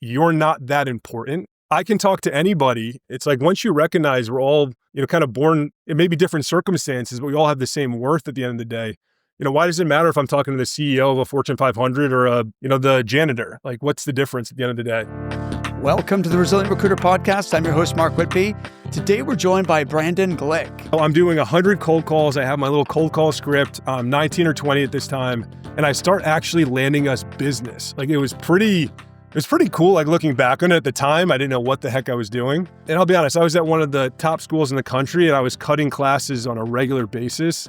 you're not that important. I can talk to anybody. It's like once you recognize we're all, kind of born in maybe different circumstances, but we all have the same worth at the end of the day. Why does it matter if I'm talking to the CEO of a Fortune 500 or the janitor? Like, what's the difference at the end of the day? Welcome to the Resilient Recruiter Podcast. I'm your host, Mark Whitby. Today, we're joined by Brandon Glyck. I'm doing 100 cold calls. I have my little cold call script. I'm 19 or 20 at this time. And I start actually landing us business. Like, it was pretty cool. Like, looking back on it at the time, I didn't know what the heck I was doing. And I'll be honest, I was at one of the top schools in the country and I was cutting classes on a regular basis,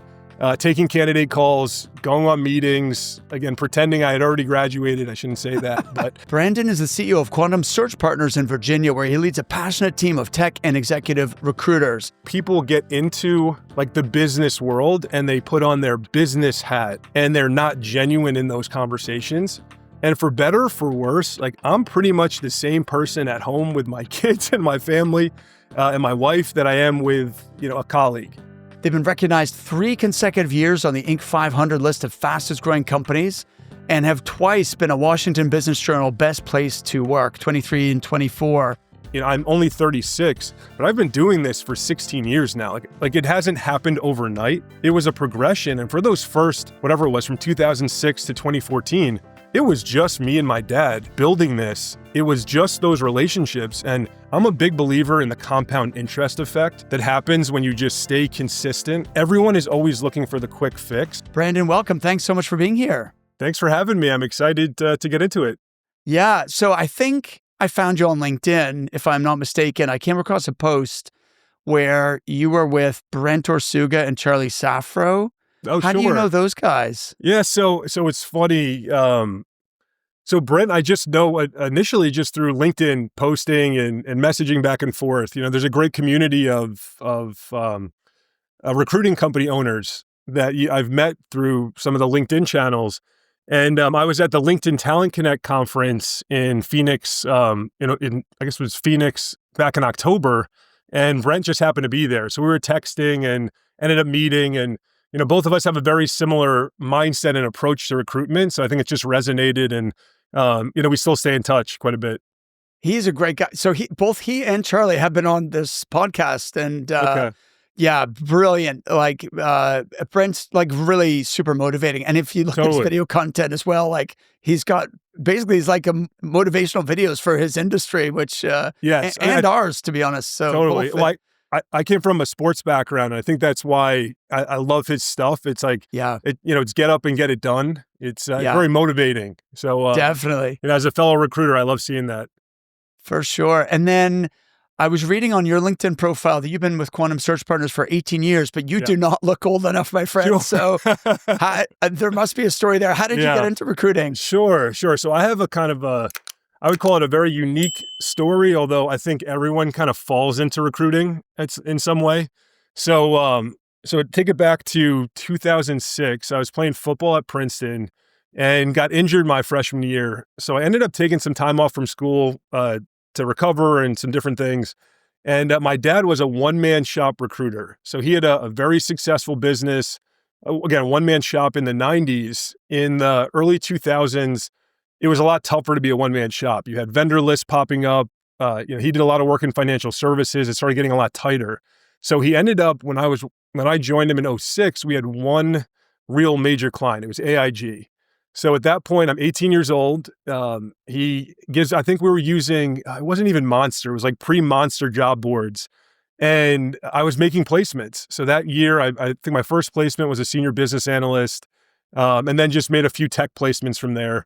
taking candidate calls, going on meetings, again, pretending I had already graduated. I shouldn't say that, but Brandon is the CEO of Quantum Search Partners in Virginia, where he leads a passionate team of tech and executive recruiters. People get into like the business world and they put on their business hat and they're not genuine in those conversations. And for better or for worse, like I'm pretty much the same person at home with my kids and my family and my wife that I am with, a colleague. They've been recognized 3 consecutive years on the Inc. 500 list of fastest growing companies and have twice been a Washington Business Journal Best Place to Work, 23 and 24. I'm only 36, but I've been doing this for 16 years now. Like it hasn't happened overnight. It was a progression. And for those first, whatever it was, from 2006 to 2014, it was just me and my dad building this. It was just those relationships. And I'm a big believer in the compound interest effect that happens when you just stay consistent. Everyone is always looking for the quick fix. Brandon, welcome. Thanks so much for being here. Thanks for having me. I'm excited to get into it. Yeah. So I think I found you on LinkedIn, if I'm not mistaken. I came across a post where you were with Brent Orsuga and Charlie Safro. Oh, How sure. do you know those guys? Yeah, so it's funny. So Brent, I just know initially just through LinkedIn posting and messaging back and forth. There's a great community of recruiting company owners that I've met through some of the LinkedIn channels. And I was at the LinkedIn Talent Connect conference in Phoenix. I guess it was Phoenix back in October, and Brent just happened to be there. So we were texting and ended up meeting and. Both of us have a very similar mindset and approach to recruitment. So I think it just resonated and, we still stay in touch quite a bit. He's a great guy. So both he and Charlie have been on this podcast and, Okay. Yeah, brilliant. Like, Brent's like really super motivating. And if you look at his video content as well, like he's like motivational videos for his industry, whiwhich, yes, and ours, to be honest. So totally. Like I came from a sports background. And I think that's why I love his stuff. It's like, it's get up and get it done. It's very motivating. So definitely. As a fellow recruiter, I love seeing that. For sure. And then I was reading on your LinkedIn profile that you've been with Quantum Search Partners for 18 years, but you do not look old enough, my friend. Sure. So there must be a story there. How did you get into recruiting? Sure. So I have a kind of I would call it a very unique story, although I think everyone kind of falls into recruiting in some way. So take it back to 2006. I was playing football at Princeton and got injured my freshman year. So I ended up taking some time off from school to recover and some different things. And my dad was a one-man shop recruiter. So he had a very successful business. Again, a one-man shop in the 90s. In the early 2000s, it was a lot tougher to be a one-man shop. You had vendor lists popping up. He did a lot of work in financial services. It started getting a lot tighter. So he ended up, when I joined him in 2006, we had one real major client. It was AIG. So at that point, I'm 18 years old. I think we were using, it wasn't even Monster. It was like pre-Monster job boards. And I was making placements. So that year, I think my first placement was a senior business analyst, and then just made a few tech placements from there.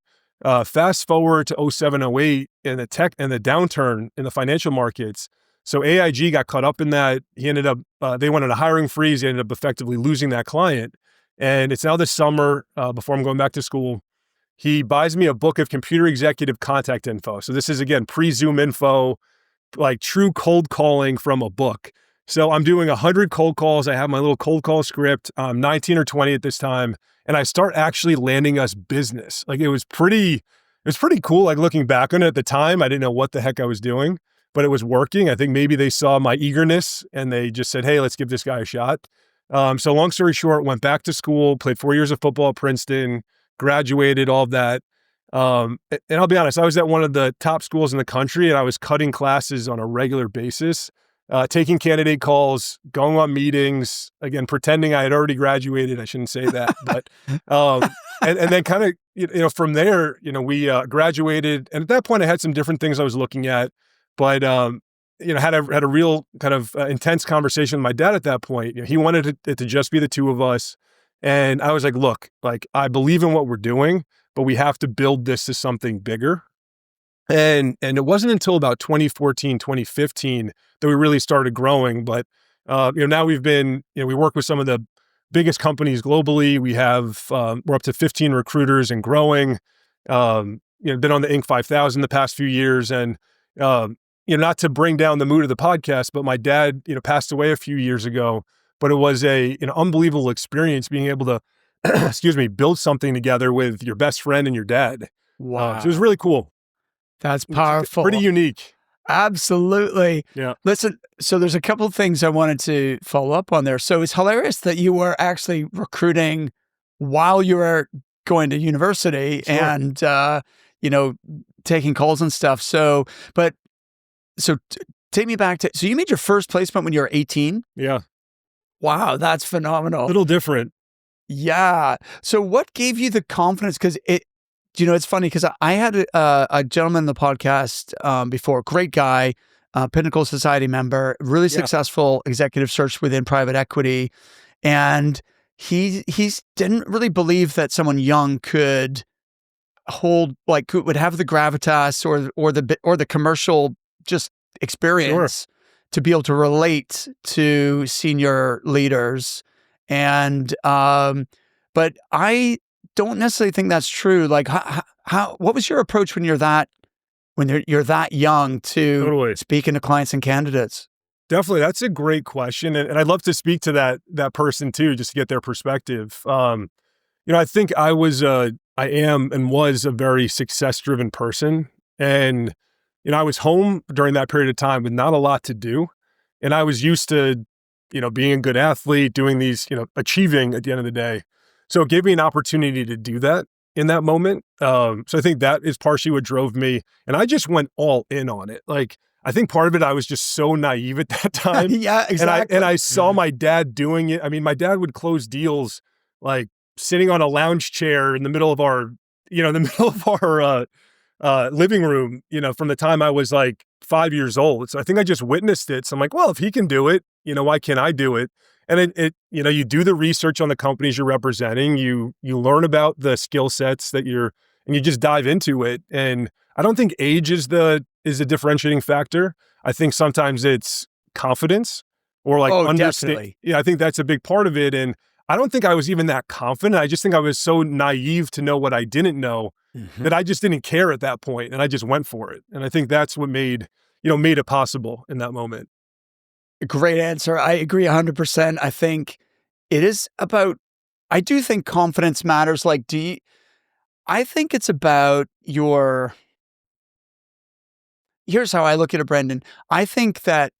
Fast forward to 2007, 2008 and the downturn in the financial markets. So AIG got caught up in that. He ended up, they went on a hiring freeze. He ended up effectively losing that client. And it's now this summer, before I'm going back to school, he buys me a book of computer executive contact info. So this is, again, pre-Zoom info, like true cold calling from a book. So I'm doing 100 cold calls. I have my little cold call script. I'm 19 or 20 at this time. And I start actually landing us business. Like it was pretty cool. Like looking back on it at the time, I didn't know what the heck I was doing, but it was working. I think maybe they saw my eagerness and they just said, hey, let's give this guy a shot. So long story short, went back to school, played 4 years of football at Princeton, graduated, all of that. And I'll be honest, I was at one of the top schools in the country, and I was cutting classes on a regular basis, taking candidate calls, going on meetings, again, pretending I had already graduated. I shouldn't say that, but, and then kind of, from there, we graduated. And at that point I had some different things I was looking at, but, had a real kind of intense conversation with my dad at that point. He wanted it to just be the two of us. And I was like, look, like, I believe in what we're doing, but we have to build this to something bigger. And it wasn't until about 2014, 2015 that we really started growing. But, now we've been, we work with some of the biggest companies globally. We have, we're up to 15 recruiters and growing, been on the Inc. 5000 the past few years. And, not to bring down the mood of the podcast, but my dad, passed away a few years ago, but it was an unbelievable experience being able to, excuse me, build something together with your best friend and your dad. Wow. So it was really cool. That's powerful. Pretty unique. Absolutely. Yeah. Listen, so there's a couple of things I wanted to follow up on there. So it's hilarious that you were actually recruiting while you were going to university. Sure. And, taking calls and stuff. So take me back to, so you made your first placement when you were 18? Yeah. Wow, that's phenomenal. A little different. Yeah. So what gave you the confidence? Because it's funny because I had a gentleman in the podcast before, great guy, Pinnacle Society member, really successful executive search within private equity. And he didn't really believe that someone young could would have the gravitas or the commercial just experience to be able to relate to senior leaders. And, but I don't necessarily think that's true. Like what was your approach when you're that young to speaking to clients and candidates? Definitely. That's a great question. And I'd love to speak to that person too, just to get their perspective. I think I am and was a very success-driven person. And, I was home during that period of time with not a lot to do. And I was used to, being a good athlete, doing these, achieving at the end of the day. So it gave me an opportunity to do that in that moment. So I think that is partially what drove me. And I just went all in on it. Like, I think part of it, I was just so naive at that time. Yeah, exactly. And I saw my dad doing it. I mean, my dad would close deals like sitting on a lounge chair in the middle of our, living room, from the time I was like 5 years old. So I think I just witnessed it. So I'm like, well, if he can do it, why can't I do it? And you do the research on the companies you're representing, you learn about the skill sets and you just dive into it. And I don't think age is the differentiating factor. I think sometimes it's confidence or like understanding. Yeah, I think that's a big part of it. And I don't think I was even that confident. I just think I was so naive to know what I didn't know that I just didn't care at that point, and I just went for it. And I think that's what made it possible in that moment. Great answer. I agree 100%. I think it is about, I do think confidence matters. Like, I think it's about here's how I look at it, Brendan. I think that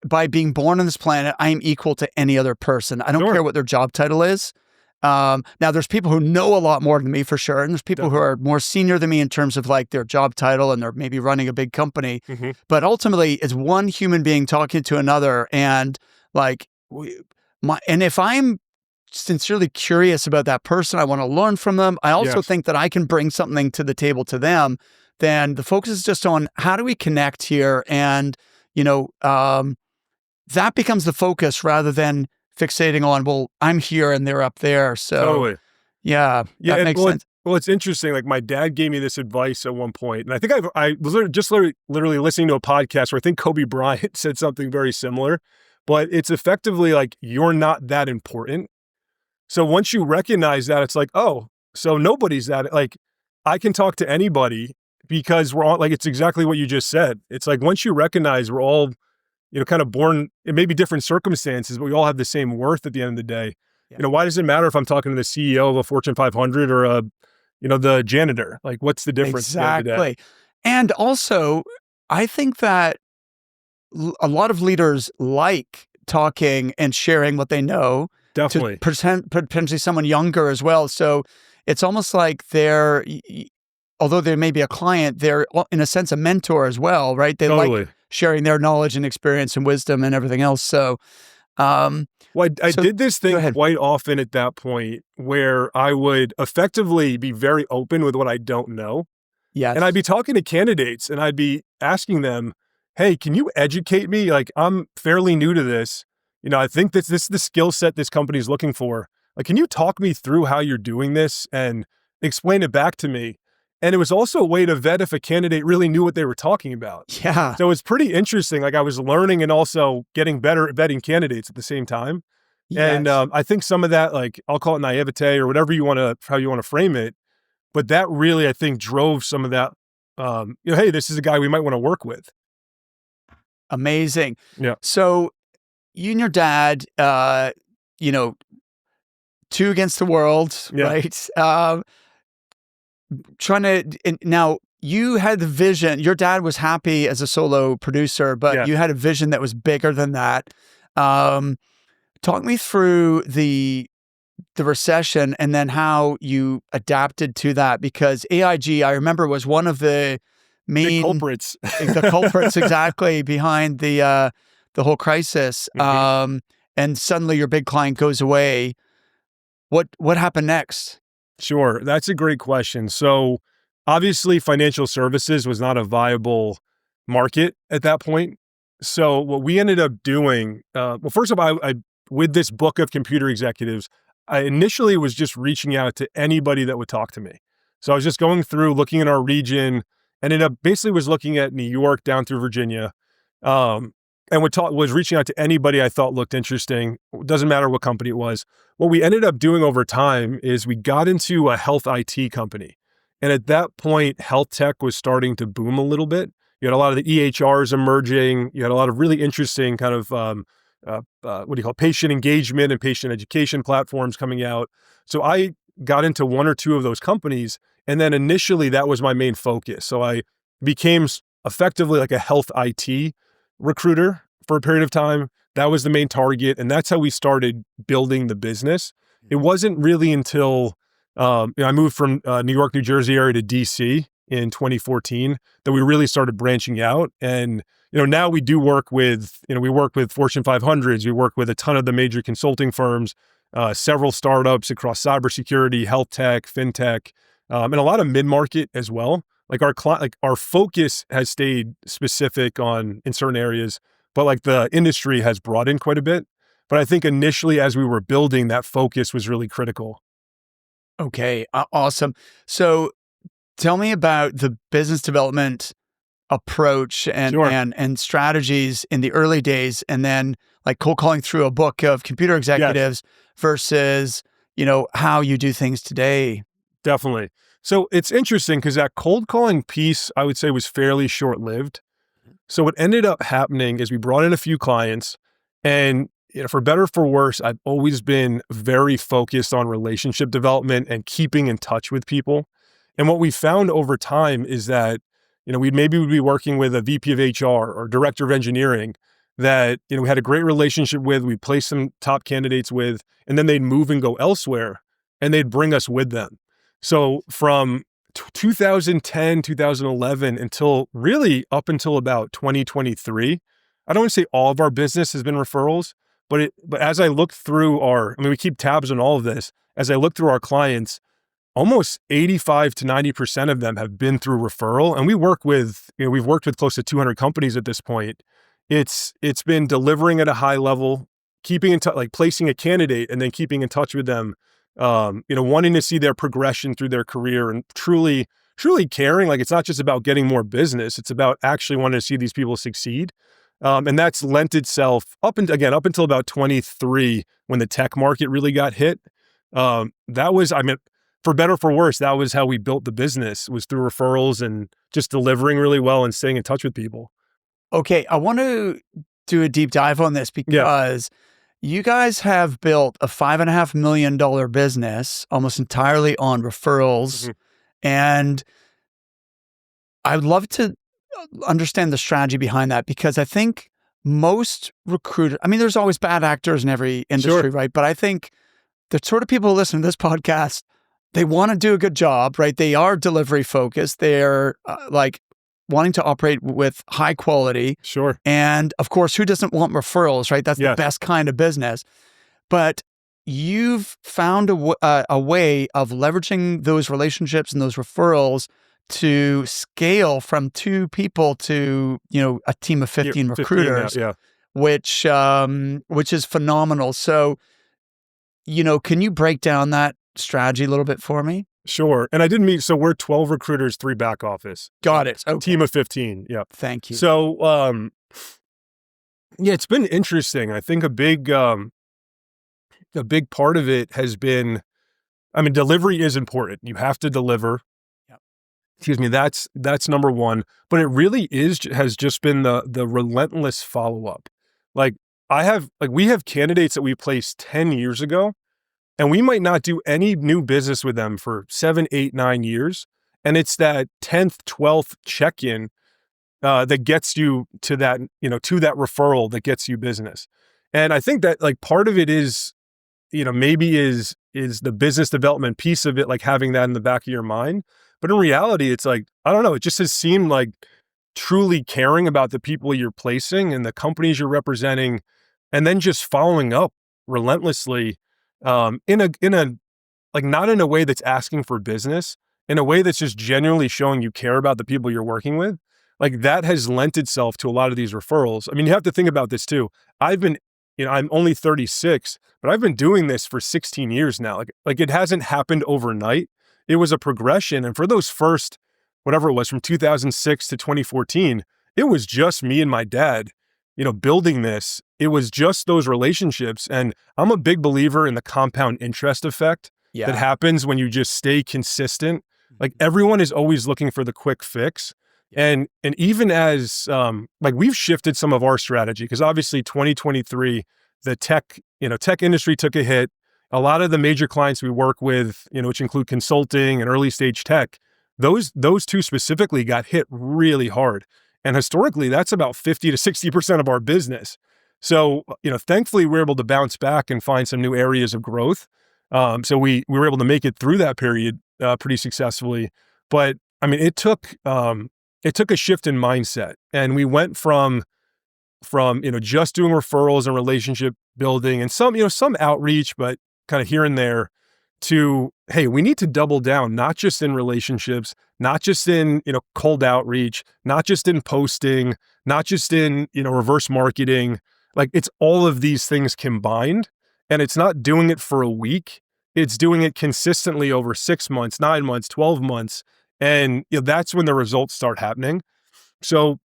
by being born on this planet, I am equal to any other person. I don't care what their job title is. Now there's people who know a lot more than me for sure. And there's people who are more senior than me in terms of like their job title and they're maybe running a big company. But ultimately it's one human being talking to another. And like, and if I'm sincerely curious about that person, I want to learn from them. I also think that I can bring something to the table to them. Then the focus is just on how do we connect here? And, that becomes the focus rather than fixating on, well, I'm here and they're up there. So that makes sense. Well, it's interesting. Like my dad gave me this advice at one point, and I think I was literally listening to a podcast where I think Kobe Bryant said something very similar, but it's effectively like, you're not that important. So once you recognize that, it's like, oh, so nobody's that, like, I can talk to anybody because we're all, like, it's exactly what you just said. It's like, once you recognize we're all, kind of born, it may be different circumstances, but we all have the same worth at the end of the day. Why does it matter if I'm talking to the CEO of a Fortune 500 or the janitor? Like, what's the difference? Exactly. And also, I think that a lot of leaders like talking and sharing what they know. Definitely. To potentially someone younger as well. So it's almost like although they may be a client, they're in a sense a mentor as well, right? They Totally. like sharing their knowledge and experience and wisdom and everything else. So, well, I did this thing quite often at that point where I would effectively be very open with what I don't know. yes. And I'd be talking to candidates and I'd be asking them, hey, can you educate me? Like, I'm fairly new to this. You know, I think this is the skill set this company is looking for. Like, can you talk me through how you're doing this and explain it back to me? And it was also a way to vet if a candidate really knew what they were talking about. Yeah. So it's pretty interesting. Like, I was learning and also getting better at vetting candidates at the same time. Yes. And I think some of that, like, I'll call it naivete or whatever how you want to frame it. But that really, I think, drove some of that, hey, this is a guy we might want to work with. Amazing. Yeah. So you and your dad, two against the world, Yeah. right? Now you had the vision. Your dad was happy as a solo producer, but you had a vision that was bigger than that. Talk me through the recession and then how you adapted to that, because AIG, I remember, was one of the main big culprits, the culprits exactly behind the whole crisis. Mm-hmm. And suddenly your big client goes away. What happened next? Sure. That's a great question. So obviously financial services was not a viable market at that point. So what we ended up doing, well, first of all, I with this book of computer executives, I initially was just reaching out to anybody that would talk to me. So I was just going through, looking at our region, ended up basically was looking at New York down through Virginia, and was reaching out to anybody I thought looked interesting. It doesn't matter what company it was. What we ended up doing over time is we got into a health IT company. And at that point, health tech was starting to boom a little bit. You had a lot of the EHRs emerging. You had a lot of really interesting kind of, patient engagement and patient education platforms coming out. So I got into one or two of those companies. And then initially that was my main focus. So I became effectively like a health IT recruiter for a period of time. That was the main target. And that's how we started building the business. It wasn't really until I moved from New York, New Jersey area to DC in 2014 that we really started branching out. And, now we do work with, we work with Fortune 500s. We work with a ton of the major consulting firms, several startups across cybersecurity, health tech, fintech, and a lot of mid-market as well. Like our focus has stayed specific in certain areas, but like the industry has broadened quite a bit. But I think initially as we were building, that focus was really critical. Okay, awesome. So tell me about the business development approach and strategies in the early days, and then like cold calling through a book of computer executives versus, how you do things today. Definitely. So it's interesting because that cold calling piece, I would say, was fairly short-lived. So what ended up happening is we brought in a few clients, and for better or for worse, I've always been very focused on relationship development and keeping in touch with people. And what we found over time is that, we'd be working with a VP of HR or director of engineering that, we had a great relationship with, we placed some top candidates with, and then they'd move and go elsewhere and they'd bring us with them. So from 2010, 2011 until really up until about 2023, I don't want to say all of our business has been referrals, but as I look through we keep tabs on all of this. As I look through our clients, almost 85 to 90% of them have been through referral. And we've worked with close to 200 companies at this point. It's been delivering at a high level, keeping in touch, like placing a candidate and then keeping in touch with them, wanting to see their progression through their career and truly caring. Like, it's not just about getting more business. It's about actually wanting to see these people succeed. And that's lent itself up until about 23 when the tech market really got hit. For better or for worse, that was how we built the business, was through referrals and just delivering really well and staying in touch with people. Okay, I want to do a deep dive on this because you guys have built a $5.5 million business almost entirely on referrals. Mm-hmm. And I'd love to understand the strategy behind that, because I think most recruiters, there's always bad actors in every industry, right? But I think the sort of people who listen to this podcast they want to do a good job, right? They are delivery focused. They're like wanting to operate with high quality. Sure. And of course, who doesn't want referrals, right? That's the best kind of business. But you've found a way of leveraging those relationships and those referrals to scale from 2 people to, a team of 15 recruiters, now, which is phenomenal. So, can you break down that strategy a little bit for me? Sure. And I didn't mean, so we're 12 recruiters, 3 back office. Got it. Okay. Team of 15. Yeah. Thank you. So, it's been interesting. I think a big part of it has been, delivery is important. You have to deliver. Yep. Excuse me. That's number one, but it really has just been the relentless follow-up. We have candidates that we placed 10 years ago, and we might not do any new business with them for 7, 8, 9 years. And it's that 10th, 12th check-in that gets you to that, to that referral that gets you business. And I think that part of it is, maybe is the business development piece of it, like having that in the back of your mind. But in reality, it's I don't know, it just has seemed like truly caring about the people you're placing and the companies you're representing, and then just following up relentlessly, in a not in a way that's asking for business, in a way that's just genuinely showing you care about the people you're working with. That has lent itself to a lot of these referrals. You have to think about this too. I'm only 36, but I've been doing this for 16 years now. It hasn't happened overnight. It was a progression. And for those first, whatever it was, from 2006 to 2014, it was just me and my dad, building this. It was just those relationships. And I'm a big believer in the compound interest effect that happens when you just stay consistent. Everyone is always looking for the quick fix. And even as, we've shifted some of our strategy, because obviously 2023, the tech industry took a hit. A lot of the major clients we work with, which include consulting and early stage tech, those 2 specifically got hit really hard. And historically, that's about 50 to 60% of our business. So, thankfully, we're able to bounce back and find some new areas of growth. So we were able to make it through that period pretty successfully. But it took a shift in mindset, and we went from just doing referrals and relationship building and some outreach, but kind of here and there, to, hey, we need to double down, not just in relationships, not just in, cold outreach, not just in posting, not just in, reverse marketing. It's all of these things combined, and it's not doing it for a week. It's doing it consistently over 6 months, 9 months, 12 months. And that's when the results start happening. So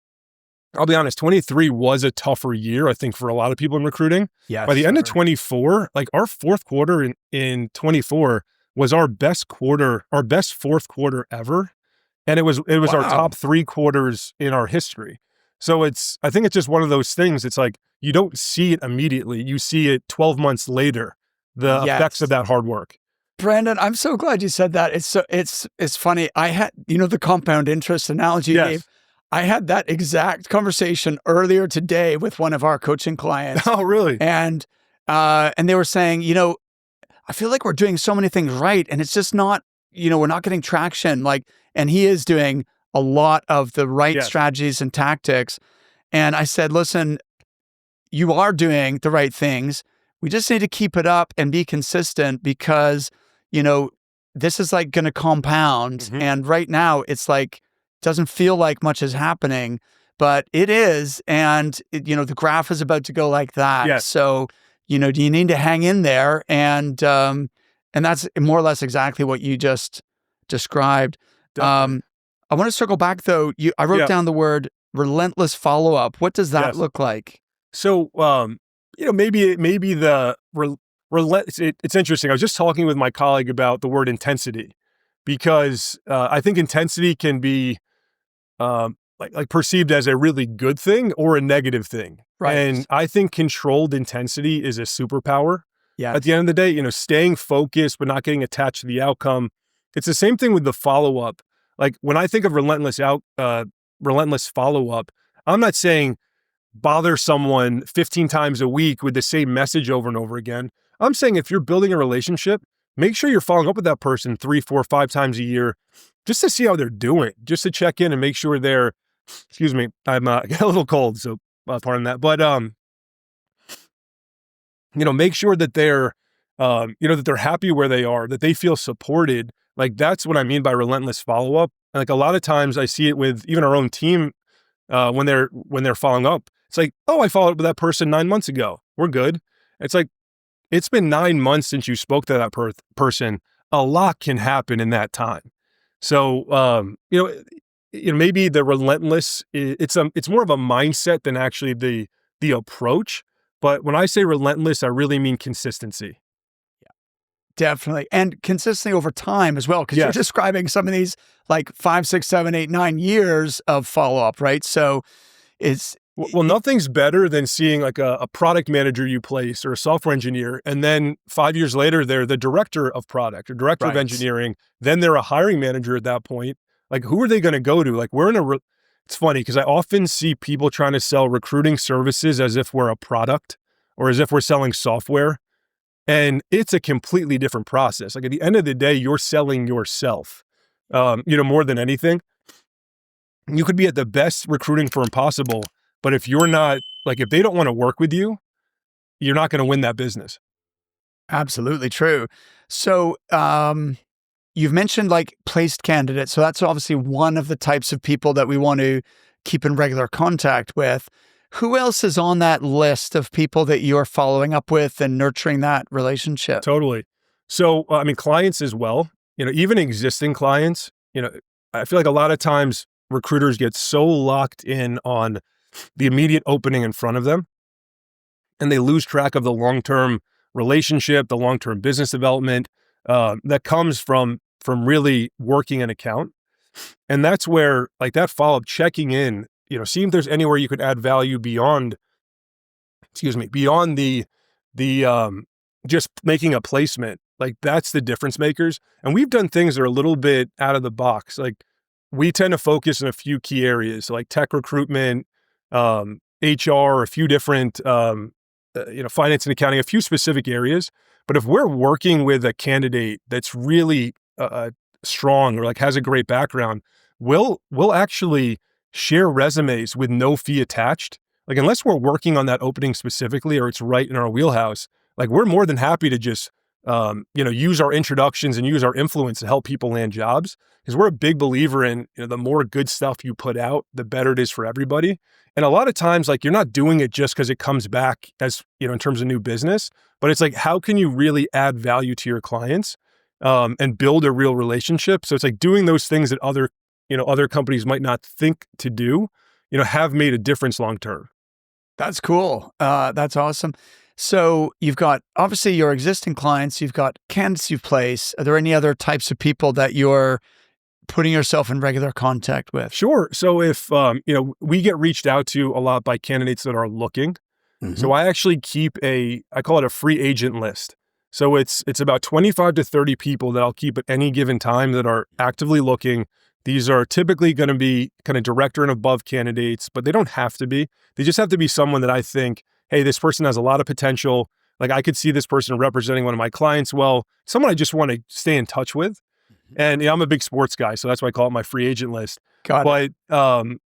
I'll be honest, 23 was a tougher year, I think, for a lot of people in recruiting. Yes, by the end of 24, our fourth quarter in 24 was our best fourth quarter ever. And it was our top 3 quarters in our history. So I think it's just one of those things. It's you don't see it immediately. You see it 12 months later, the effects of that hard work. Brandon, I'm so glad you said that. It's funny. I had, the compound interest analogy you gave. I had that exact conversation earlier today with one of our coaching clients. Oh, really? And they were saying, I feel like we're doing so many things right, and it's just not, we're not getting traction. And he is doing a lot of the right strategies and tactics. And I said, listen, you are doing the right things. We just need to keep it up and be consistent, because, this is going to compound. Mm-hmm. And right now it's doesn't feel like much is happening, but it is. And the graph is about to go like that. Yes. So, do you need to hang in there? And that's more or less exactly what you just described. I want to circle back though. I wrote down the word relentless follow-up. What does that look like? So, maybe it's interesting. I was just talking with my colleague about the word intensity, because I think intensity can be perceived as a really good thing or a negative thing. Right. And I think controlled intensity is a superpower. Yeah. At the end of the day, staying focused but not getting attached to the outcome. It's the same thing with the follow-up. When I think of relentless follow-up, I'm not saying bother someone 15 times a week with the same message over and over again. I'm saying if you're building a relationship, make sure you're following up with that person 3, 4, 5 times a year just to see how they're doing, just to check in and make sure they're, excuse me, I'm got a little cold, so pardon that. But, make sure that they're, that they're happy where they are, that they feel supported. Like, that's what I mean by relentless follow-up. Like, a lot of times I see it with even our own team, when they're following up. It's like, oh, I followed up with that person 9 months ago. We're good. It's like, it's been 9 months since you spoke to that person. A lot can happen in that time. So, maybe the relentless, it's more of a mindset than actually the approach. But when I say relentless, I really mean consistency. Definitely. And consistency over time as well, because you're Yes. describing some of these like 5, 6, 7, 8, 9 years of follow-up, right? So it's Well, nothing's better than seeing like a product manager you place or a software engineer, and then 5 years later, they're the director of product or director of right. engineering. Then they're a hiring manager at that point. Like, who are they going to go to? Like, it's funny because I often see people trying to sell recruiting services as if we're a product or as if we're selling software. And it's a completely different process. Like, at the end of the day, you're selling yourself, more than anything. You could be at the best recruiting firm possible, but if you're not, like, if they don't want to work with you, you're not going to win that business. Absolutely true. So you've mentioned like placed candidates. So that's obviously one of the types of people that we want to keep in regular contact with. Who else is on that list of people that you're following up with and nurturing that relationship? Totally. So, clients as well, even existing clients, I feel like a lot of times recruiters get so locked in on the immediate opening in front of them, and they lose track of the long-term relationship, the long-term business development that comes from really working an account. And that's where, like, that follow-up, checking in, see if there's anywhere you could add value beyond the just making a placement. Like, that's the difference makers. And we've done things that are a little bit out of the box. Like, we tend to focus in a few key areas, so like tech recruitment, HR, a few different, finance and accounting, a few specific areas. But if we're working with a candidate that's really strong or like has a great background, we'll actually share resumes with no fee attached. Like, unless we're working on that opening specifically or it's right in our wheelhouse, like, we're more than happy to just, use our introductions and use our influence to help people land jobs. Because we're a big believer in, the more good stuff you put out, the better it is for everybody. And a lot of times, like, you're not doing it just because it comes back as, in terms of new business, but it's like, how can you really add value to your clients and build a real relationship? So it's like doing those things that other companies might not think to do, have made a difference long term. That's cool. That's awesome. So you've got obviously your existing clients, you've got candidates you've placed. Are there any other types of people that you're putting yourself in regular contact with? Sure. So if, we get reached out to a lot by candidates that are looking. Mm-hmm. So I actually keep I call it a free agent list. So it's about 25 to 30 people that I'll keep at any given time that are actively looking. These are typically going to be kind of director and above candidates, but they don't have to be. They just have to be someone that I think, hey, this person has a lot of potential. Like, I could see this person representing one of my clients well, someone I just want to stay in touch with. And I'm a big sports guy, so that's why I call it my free agent list. Got it. But,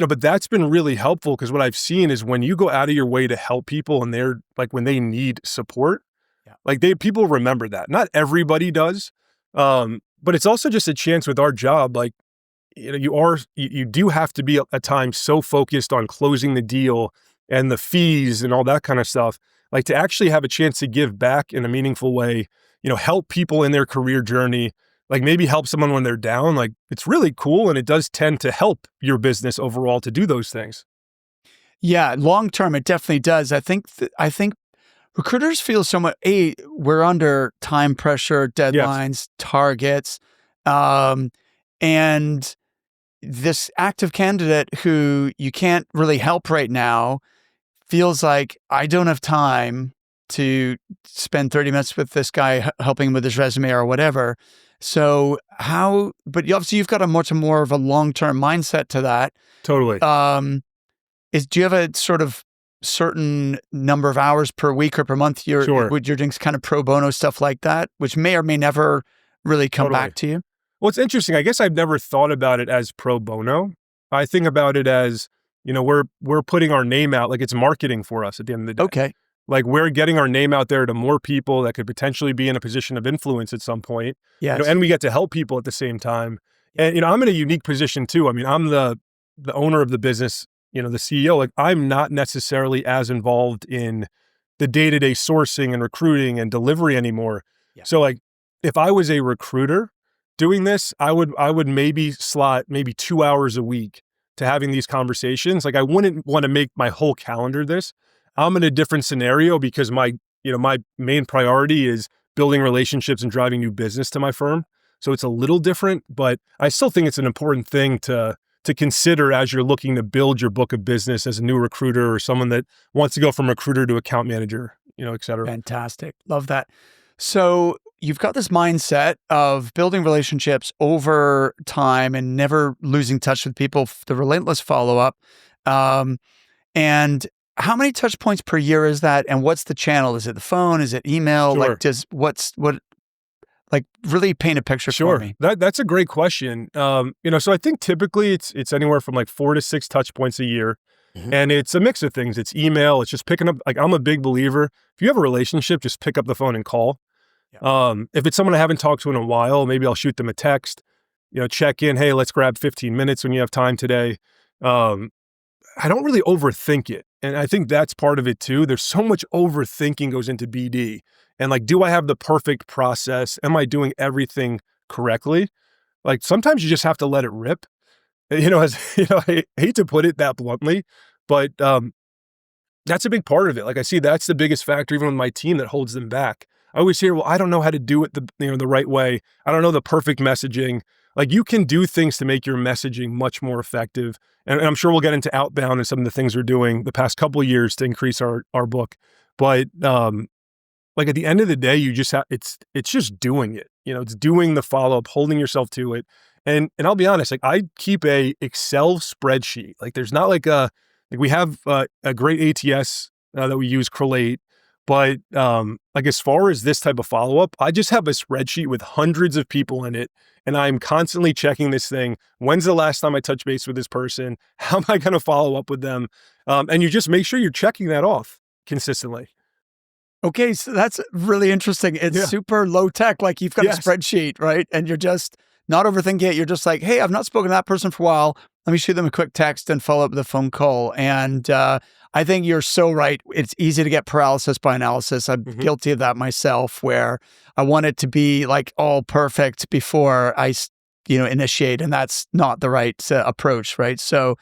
but that's been really helpful because what I've seen is when you go out of your way to help people and they're like, when they need support, like, people remember that. Not everybody does. But it's also just a chance with our job. Like, you do have to be at times so focused on closing the deal and the fees and all that kind of stuff, like, to actually have a chance to give back in a meaningful way, help people in their career journey, like maybe help someone when they're down. Like, it's really cool. And it does tend to help your business overall to do those things. Yeah. Long term, it definitely does. I think recruiters feel somewhat, we're under time pressure, deadlines, targets, and this active candidate who you can't really help right now feels like, I don't have time to spend 30 minutes with this guy helping him with his resume or whatever. So but obviously you've got a much more of a long-term mindset to that. Totally. Do you have a sort of certain number of hours per week or per month, you're doing kind of pro bono stuff like that, which may or may never really come back to you? Well, it's interesting. I guess I've never thought about it as pro bono. I think about it as, we're putting our name out, like it's marketing for us at the end of the day. Okay. Like we're getting our name out there to more people that could potentially be in a position of influence at some point. Yes. And we get to help people at the same time. And, I'm in a unique position too. I mean, I'm the owner of the business, the CEO. Like I'm not necessarily as involved in the day-to-day sourcing and recruiting and delivery anymore. Yeah. So like if I was a recruiter doing this, I would maybe slot 2 hours a week to having these conversations. Like I wouldn't want to make my whole calendar this. I'm in a different scenario because my main priority is building relationships and driving new business to my firm. So it's a little different, but I still think it's an important thing to consider as you're looking to build your book of business as a new recruiter or someone that wants to go from recruiter to account manager, et cetera. Fantastic. Love that. So you've got this mindset of building relationships over time and never losing touch with people, the relentless follow-up. And how many touch points per year is that? And what's the channel? Is it the phone? Is it email? Sure. Like really paint a picture for me. That's a great question. So I think typically it's anywhere from like 4 to 6 touch points a year. Mm-hmm. And it's a mix of things. It's email. It's just picking up. Like I'm a big believer. If you have a relationship, just pick up the phone and call. Yeah. If it's someone I haven't talked to in a while, maybe I'll shoot them a text, check in. Hey, let's grab 15 minutes when you have time today. I don't really overthink it. And I think that's part of it too. There's so much overthinking goes into BD. And like, do I have the perfect process? Am I doing everything correctly? Like sometimes you just have to let it rip. I hate to put it that bluntly, but that's a big part of it. Like I see that's the biggest factor even with my team that holds them back. I always hear, well, I don't know how to do it the right way. I don't know the perfect messaging. Like you can do things to make your messaging much more effective. And I'm sure we'll get into outbound and some of the things we're doing the past couple of years to increase our book. But like at the end of the day, you just have, it's just doing it, it's doing the follow-up, holding yourself to it. And I'll be honest, like I keep a Excel spreadsheet. Like there's not like we have a great ATS that we use, Crelate. But like as far as this type of follow-up, I just have a spreadsheet with hundreds of people in it. And I'm constantly checking this thing. When's the last time I touched base with this person? How am I going to follow up with them? And you just make sure you're checking that off consistently. Okay, so that's really interesting. It's super low tech. Like you've got a spreadsheet, right? And you're just not overthinking it. You're just like, hey, I've not spoken to that person for a while. Let me shoot them a quick text and follow up with a phone call. And I think you're so right. It's easy to get paralysis by analysis. I'm guilty of that myself, where I want it to be like all perfect before I, initiate, and that's not the right approach, right? So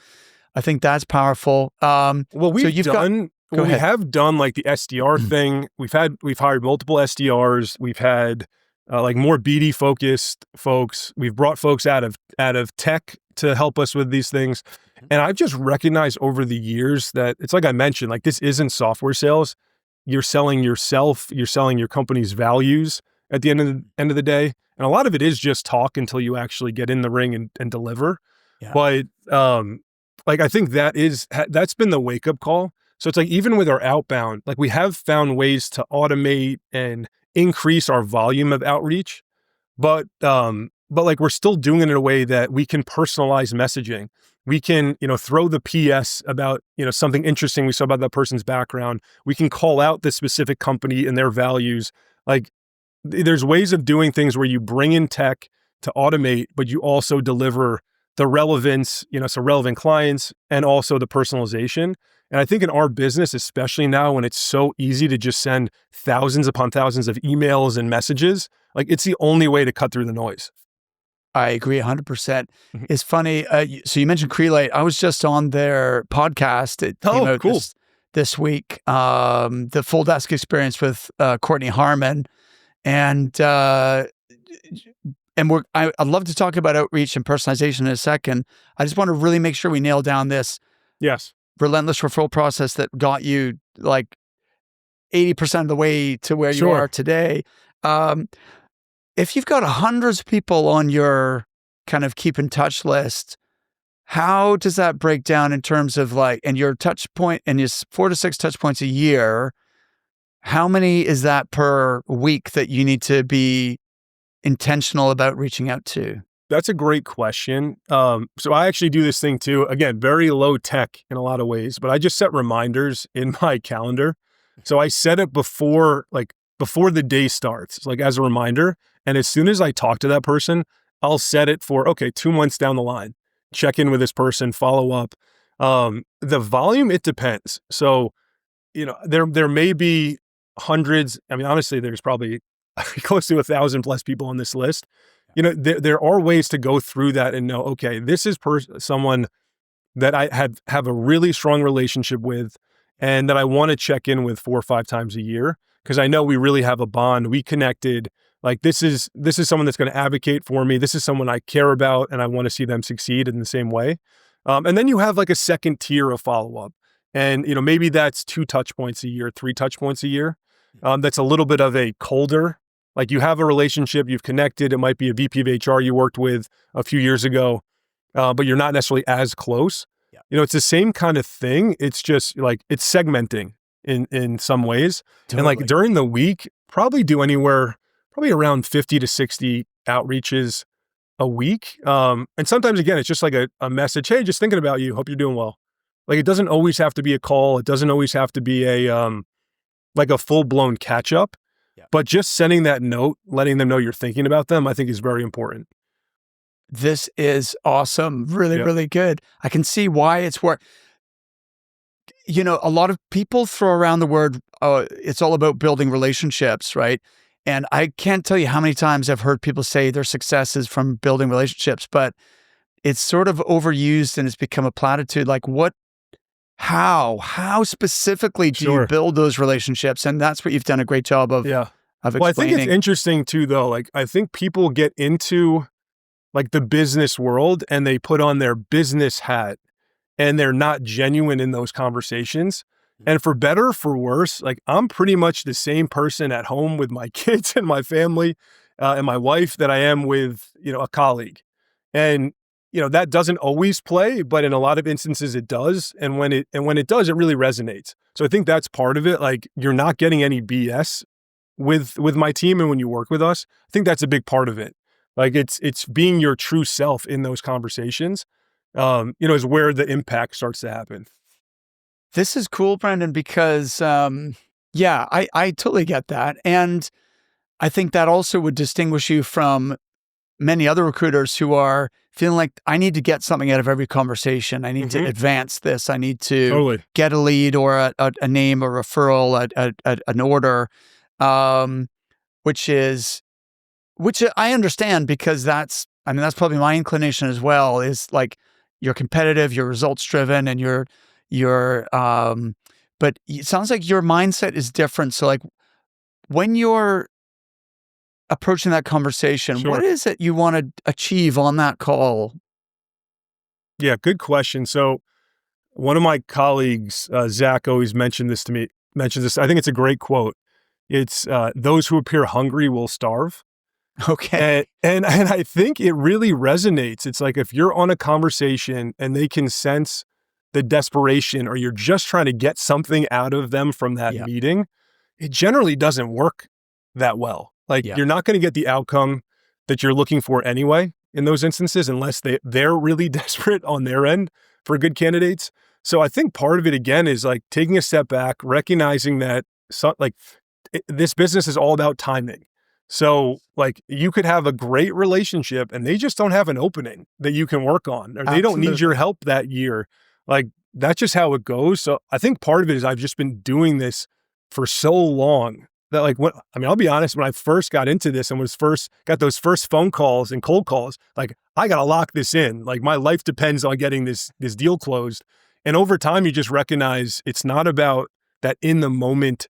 I think that's powerful. We have done like the SDR thing. We've hired multiple SDRs. We've had like more BD focused folks. We've brought folks out of tech to help us with these things. And I've just recognized over the years that it's like I mentioned, like this isn't software sales. You're selling yourself, you're selling your company's values at the end of the day. And a lot of it is just talk until you actually get in the ring and deliver. Yeah. But like I think that's been the wake up call. So it's like even with our outbound, like we have found ways to automate and increase our volume of outreach, but like we're still doing it in a way that we can personalize messaging. We can, throw the PS about, something interesting we saw about that person's background. We can call out the specific company and their values. Like there's ways of doing things where you bring in tech to automate, but you also deliver the relevance, so relevant clients and also the personalization. And I think in our business, especially now when it's so easy to just send thousands upon thousands of emails and messages, like it's the only way to cut through the noise. I agree 100%. It's funny. So you mentioned Crelate. I was just on their podcast. It came out cool. this week, the Full Desk Experience with Courtney Harmon. And I'd love to talk about outreach and personalization in a second. I just want to really make sure we nail down this relentless referral process that got you like 80% of the way to where you are today. If you've got hundreds of people on your kind of keep in touch list, How does that break down in terms of like, and your touch point and your 4 to 6 touch points a year, how many is that per week that you need to be intentional about reaching out to? That's a great question. So I actually do this thing too. Again, very low tech in a lot of ways, but I just set reminders in my calendar. So I set it before the day starts, it's like as a reminder. And as soon as I talk to that person, I'll set it for, okay, 2 months down the line, check in with this person, follow up. The volume, it depends. So, there may be hundreds. I mean, honestly, there's probably close to 1,000 plus people on this list. There are ways to go through that and know, okay, this is someone that I have a really strong relationship with and that I want to check in with 4 or 5 times a year because I know we really have a bond. We connected. Like this is someone that's going to advocate for me. This is someone I care about and I want to see them succeed in the same way. And then you have like a second tier of follow-up. And, maybe that's 2 touch points a year, 3 touch points a year. That's a little bit of a colder, like you have a relationship, you've connected. It might be a VP of HR you worked with a few years ago, but you're not necessarily as close. Yeah. It's the same kind of thing. It's just like, it's segmenting in some ways. Totally. And like during the week, probably around 50 to 60 outreaches a week. And sometimes again, it's just like a message. Hey, just thinking about you. Hope you're doing well. Like it doesn't always have to be a call. It doesn't always have to be like a full blown catch up. Yeah. But just sending that note, letting them know you're thinking about them, I think is very important. This is awesome. Really, Yeah. really good. I can see why it's work. A lot of people throw around the word, it's all about building relationships, right? And I can't tell you how many times I've heard people say their success is from building relationships, but it's sort of overused and it's become a platitude. Like how specifically do you build those relationships? And that's what you've done a great job of explaining. Well, I think it's interesting too, though. Like, I think people get into like the business world and they put on their business hat and they're not genuine in those conversations. And for better or for worse, like I'm pretty much the same person at home with my kids and my family and my wife that I am with, a colleague. And that doesn't always play, but in a lot of instances it does. And when it does, it really resonates. So I think that's part of it. Like you're not getting any BS with my team. And when you work with us, I think that's a big part of it. Like it's being your true self in those conversations, is where the impact starts to happen. This is cool, Brendan, because I totally get that. And I think that also would distinguish you from many other recruiters who are feeling like I need to get something out of every conversation. I need to advance this. I need to get a lead or a name, a referral, an order, which I understand because that's probably my inclination as well, is like you're competitive, you're results driven, and but it sounds like your mindset is different. So like when you're approaching that conversation, what is it you want to achieve on that call? Yeah, good question. So one of my colleagues, Zach, always mentions this. I think it's a great quote. It's those who appear hungry will starve. Okay. And I think it really resonates. It's like if you're on a conversation and they can sense the desperation or you're just trying to get something out of them from that meeting, it generally doesn't work that well. Like you're not going to get the outcome that you're looking for anyway in those instances, unless they're really desperate on their end for good candidates. So I think part of it again is like taking a step back, recognizing that this business is all about timing. So like you could have a great relationship and they just don't have an opening that you can work on, or they don't need your help that year. Like that's just how it goes. So I think part of it is I've just been doing this for so long that like I'll be honest, when I first got into this and got those first phone calls and cold calls, like I got to lock this in. Like my life depends on getting this deal closed. And over time, you just recognize it's not about that in the moment,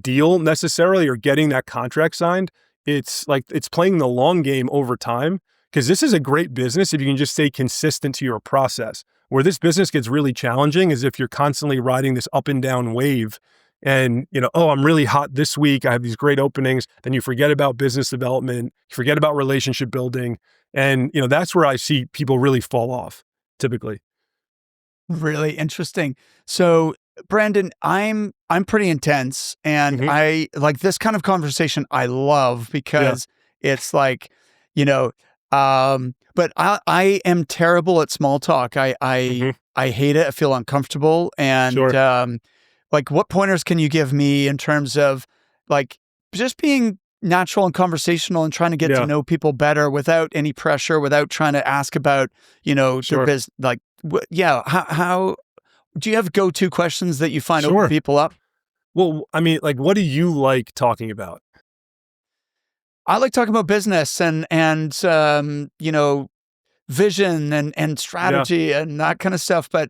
deal necessarily or getting that contract signed. It's like, it's playing the long game over time, because this is a great business if you can just stay consistent to your process. Where this business gets really challenging is if you're constantly riding this up and down wave and, I'm really hot this week, I have these great openings. Then you forget about business development, you forget about relationship building. And, that's where I see people really fall off, typically. Really interesting. So, Brandon, I'm pretty intense, and Hmm. I like this kind of conversation. I love Yeah. because it's like, you know, but I am terrible at small talk. Hmm. I hate it. I feel uncomfortable, and Sure. like, what pointers can you give me in terms of like just being natural and conversational and trying to get to Yeah. know people better without any pressure, without trying to ask about, you know, their Sure. business, like yeah, how do you have go-to questions that you find open Sure. people up? Well, I mean, like, what do you like talking about? I like talking about business and you know, vision and Yeah. strategy and that kind of stuff, but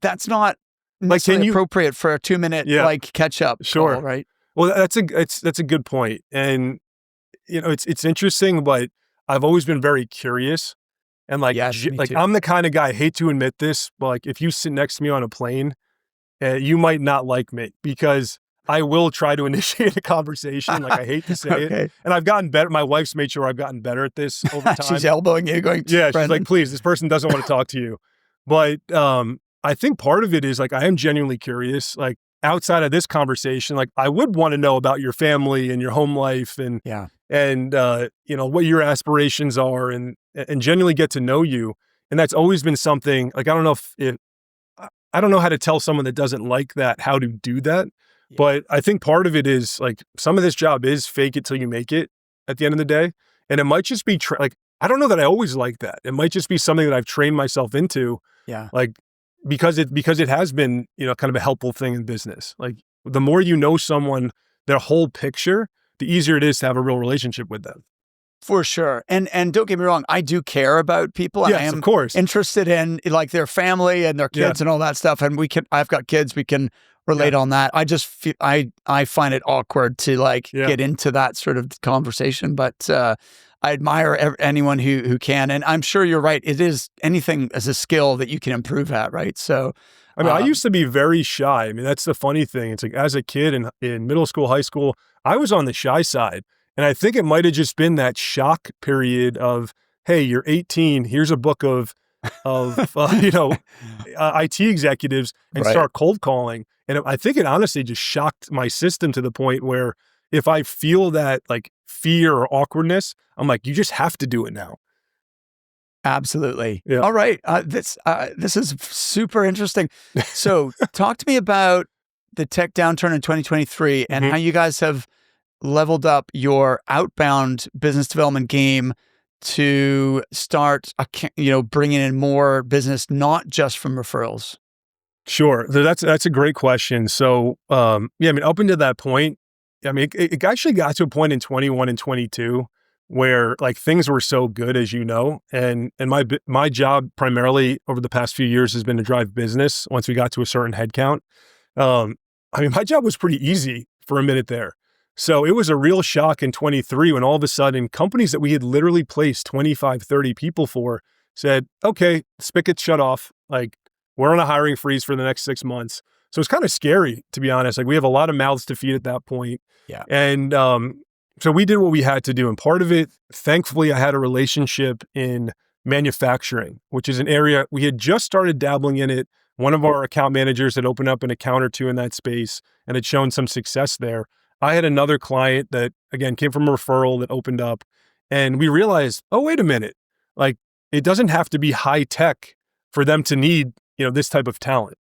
that's not Like, necessarily can you? appropriate for a 2-minute Yeah. like catch-up call, Sure. right? Well, that's a good point, and it's interesting, but I've always been very curious, and like Yes, me like too. I'm the kind of guy. I hate to admit this, but like if you sit next to me on a plane, you might not like me because I will try to initiate a conversation. Like I hate to say it, Okay. and I've gotten better. My wife's made sure I've gotten better at this over She's time. elbowing you going, Yeah, she's like, Brendan. "Please, this person doesn't want to talk to you." But, I think part of it is, like, I am genuinely curious, like, outside of this conversation, like, I would wanna know about your family and your home life Yeah, what your aspirations are and genuinely get to know you, and that's always been something like, I don't know if I don't know how to tell someone that doesn't like that how to do that, yeah, but I think part of it is, like, some of this job is fake it till you make it at the end of the day, and it might just be like, I don't know that I always like that. It might just be something that I've trained myself into, yeah. like, because it has been, kind of a helpful thing in business. Like, the more you know someone, their whole picture, the easier it is to have a real relationship with them. For sure. And don't get me wrong, I do care about people. I Yes, of am course. interested in like their family and their Yeah, kids and all that stuff. And I've got kids, we can yeah, relate on that. I just feel, I find it awkward to like yeah. get into that sort of conversation, but I admire anyone who can. And I'm sure you're right. It is anything as a skill that you can improve at, right? So, I mean, I um, used to be very shy. I mean, that's the funny thing. It's like as a kid in middle school, high school, I was on the shy side. And I think it might have just been that shock period of, hey, you're 18, here's a book of IT executives and right. start cold calling. And I think it honestly just shocked my system to the point where if I feel that like fear or awkwardness, I'm like, you just have to do it now. Absolutely. Yeah. All right. This is super interesting. So, talk to me about the tech downturn in 2023 and Mhm. how you guys have leveled up your outbound business development game to start, bringing in more business, not just from referrals. Sure. So that's a great question. So, yeah, I mean, up until that point, I mean, it actually got to a point in 21 and 22 where like things were so good, as you know, and my job primarily over the past few years has been to drive business. Once we got to a certain headcount, um, I mean, my job was pretty easy for a minute there. So it was a real shock in 23 when all of a sudden companies that we had literally placed 25, 30 people for said, okay, spigot shut off. Like we're on a hiring freeze for the next 6 months. So it's kind of scary, to be honest. Like we have a lot of mouths to feed at that point. Yeah. And so we did what we had to do. And part of it, thankfully, I had a relationship in manufacturing, which is an area we had just started dabbling in it. One of our account managers had opened up an account or two in that space and had shown some success there. I had another client that, again, came from a referral that opened up. And we realized, oh, wait a minute. Like, it doesn't have to be high tech for them to need, this type of talent.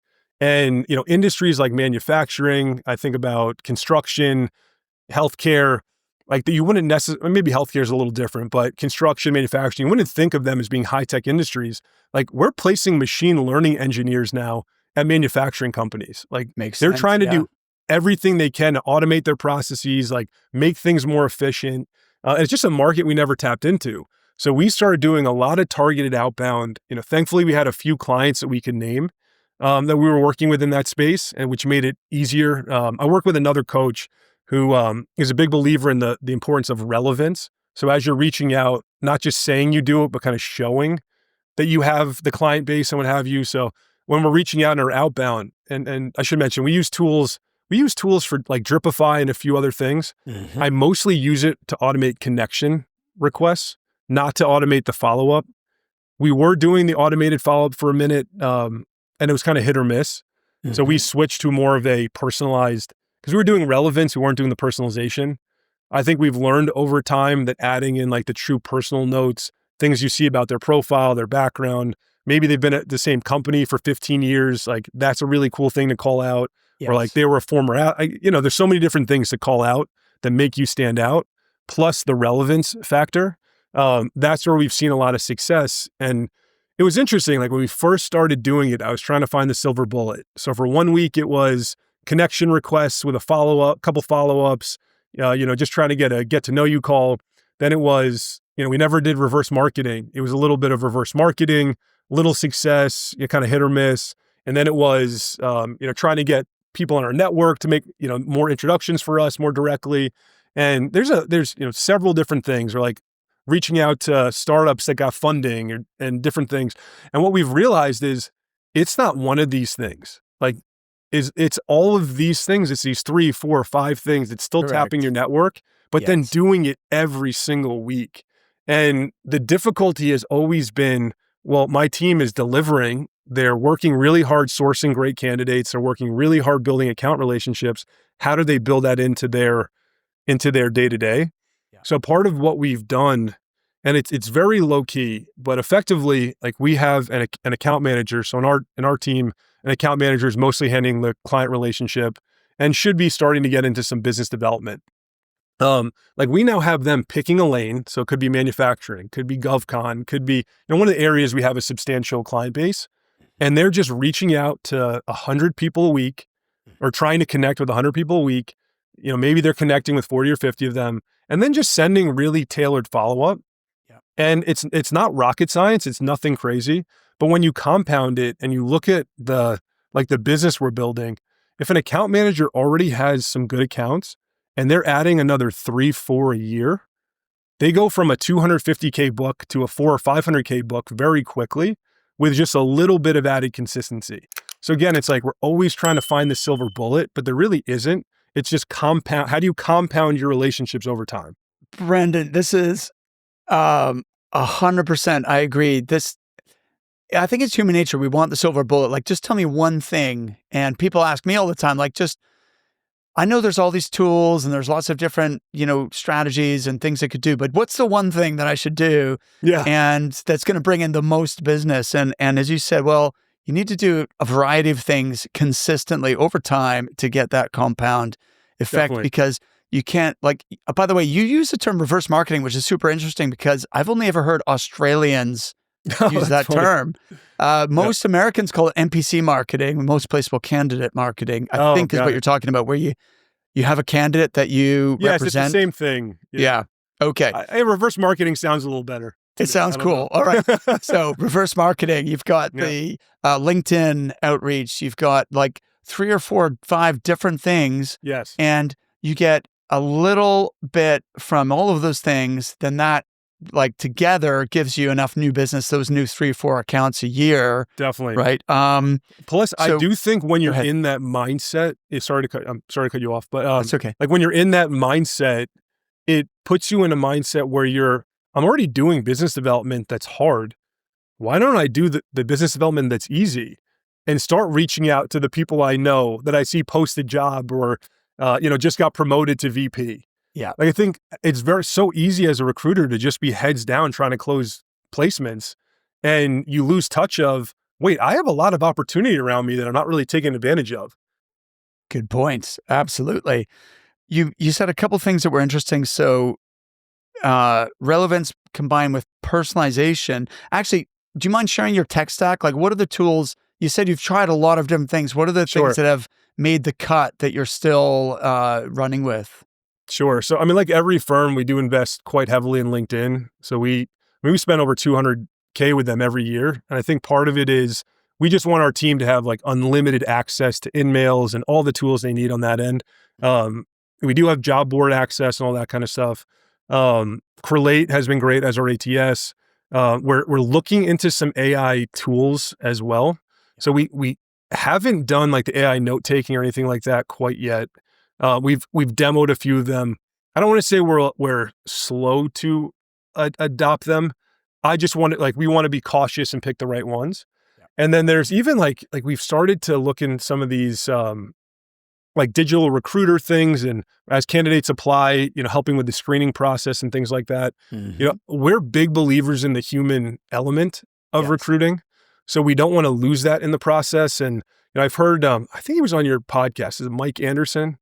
And, industries like manufacturing, I think about construction, healthcare, like that you wouldn't necessarily, maybe healthcare is a little different, but construction, manufacturing, you wouldn't think of them as being high tech industries. Like we're placing machine learning engineers now at manufacturing companies. Like Makes they're sense. trying to Yeah. do everything they can to automate their processes, like make things more efficient. It's just a market we never tapped into. So we started doing a lot of targeted outbound. Thankfully we had a few clients that we could name that we were working with in that space, and which made it easier. I work with another coach who is a big believer in the importance of relevance. So as you're reaching out, not just saying you do it, but kind of showing that you have the client base and what have you. So when we're reaching out and are outbound, and I should mention, we use tools for like Dripify and a few other things. Mhm. I mostly use it to automate connection requests, not to automate the follow-up. we were doing the automated follow-up for a minute, and it was kind of hit or miss. So we switched to more of a personalized, because we were doing relevance, we weren't doing the personalization. I think we've learned over time that adding in like the true personal notes, things you see about their profile, their background, maybe they've been at the same company for 15 years, like that's a really cool thing to call out. Yes. Or like they were a former, there's so many different things to call out that make you stand out, plus the relevance factor. That's where we've seen a lot of success. And it was interesting, like when we first started doing it, I was trying to find the silver bullet. So for 1 week, it was connection requests with a follow-up, couple follow-ups, just trying to get a get to know you call. Then it was, we never did reverse marketing. It was a little bit of reverse marketing, little success, kind of hit or miss. And then it was, trying to get people in our network to make, more introductions for us more directly. And there's several different things, or like reaching out to startups that got funding and different things. And what we've realized is it's not one of these things. Like it's all of these things. It's these 3, 4, 5 things that's still Correct. Tapping your network, but then doing it every single week. And the difficulty has always been, well, my team is delivering. They're working really hard sourcing great candidates. They're working really hard building account relationships. How do they build that into their day-to-day? Yeah. So part of what we've done, and it's very low key, but effectively, like we have an account manager. So in our team, an account manager is mostly handling the client relationship and should be starting to get into some business development. Like we now have them picking a lane. So it could be manufacturing, could be GovCon, could be, one of the areas we have a substantial client base, and they're just reaching out to 100 people a week or trying to connect with 100 people a week. Maybe they're connecting with 40 or 50 of them, and then just sending really tailored follow-up. Yeah. And it's not rocket science. It's nothing crazy. But when you compound it and you look at the business we're building, if an account manager already has some good accounts and they're adding another 3, 4 a year, they go from a $250K book to a $400 or $500K book very quickly with just a little bit of added consistency. So again, it's like we're always trying to find the silver bullet, but there really isn't. It's just compound. How do you compound your relationships over time? Brendan, this is 100%. I agree. I think it's human nature. We want the silver bullet. Like, just tell me one thing. And people ask me all the time, like, I know there's all these tools and there's lots of different, strategies and things I could do, but what's the one thing that I should do? Yeah. And that's going to bring in the most business. And as you said, well, you need to do a variety of things consistently over time to get that compound effect. Definitely. Because you can't, by the way, you use the term reverse marketing, which is super interesting because I've only ever heard Australians use that term. Most Americans call it NPC marketing, most placeable candidate marketing, I think is what you're talking about, where you have a candidate that you represent. Yes, it's the same thing. Yeah. Okay. Reverse marketing sounds a little better. It sounds cool. All right. So reverse marketing, you've got the LinkedIn outreach, you've got like 3 or 4, 5 different things. Yes. And you get a little bit from all of those things, then that together gives you enough new business, those new 3 or 4 accounts a year. Definitely. Right. Plus, I do think when you're in that mindset, I'm sorry to cut you off, but it's okay. Like when you're in that mindset, it puts you in a mindset where I'm already doing business development that's hard. Why don't I do the business development that's easy and start reaching out to the people I know that I see posted job or, just got promoted to VP. Yeah. I think it's so easy as a recruiter to just be heads down trying to close placements, and you lose touch of, wait, I have a lot of opportunity around me that I'm not really taking advantage of. Good points. Absolutely. You said a couple things that were interesting. So relevance combined with personalization. Actually, do you mind sharing your tech stack? Like, what are the tools? You said you've tried a lot of different things. What are the things that have made the cut that you're still running with? Sure. So, like every firm, we do invest quite heavily in LinkedIn. So we spend over $200K with them every year. And I think part of it is we just want our team to have like unlimited access to in-mails and all the tools they need on that end. We do have job board access and all that kind of stuff. Correlate has been great as our ATS. We're looking into some AI tools as well. So we haven't done like the AI note taking or anything like that quite yet. We've demoed a few of them. I don't want to say we're slow to adopt them, I just want to, like, we want to be cautious and pick the right ones. Yeah. And then there's even like we've started to look in some of these, like digital recruiter things, and as candidates apply, helping with the screening process and things like that. Mm-hmm. We're big believers in the human element of Yes. recruiting. So we don't want to lose that in the process. And I've heard, I think he was on your podcast. Is it Mike Anderson?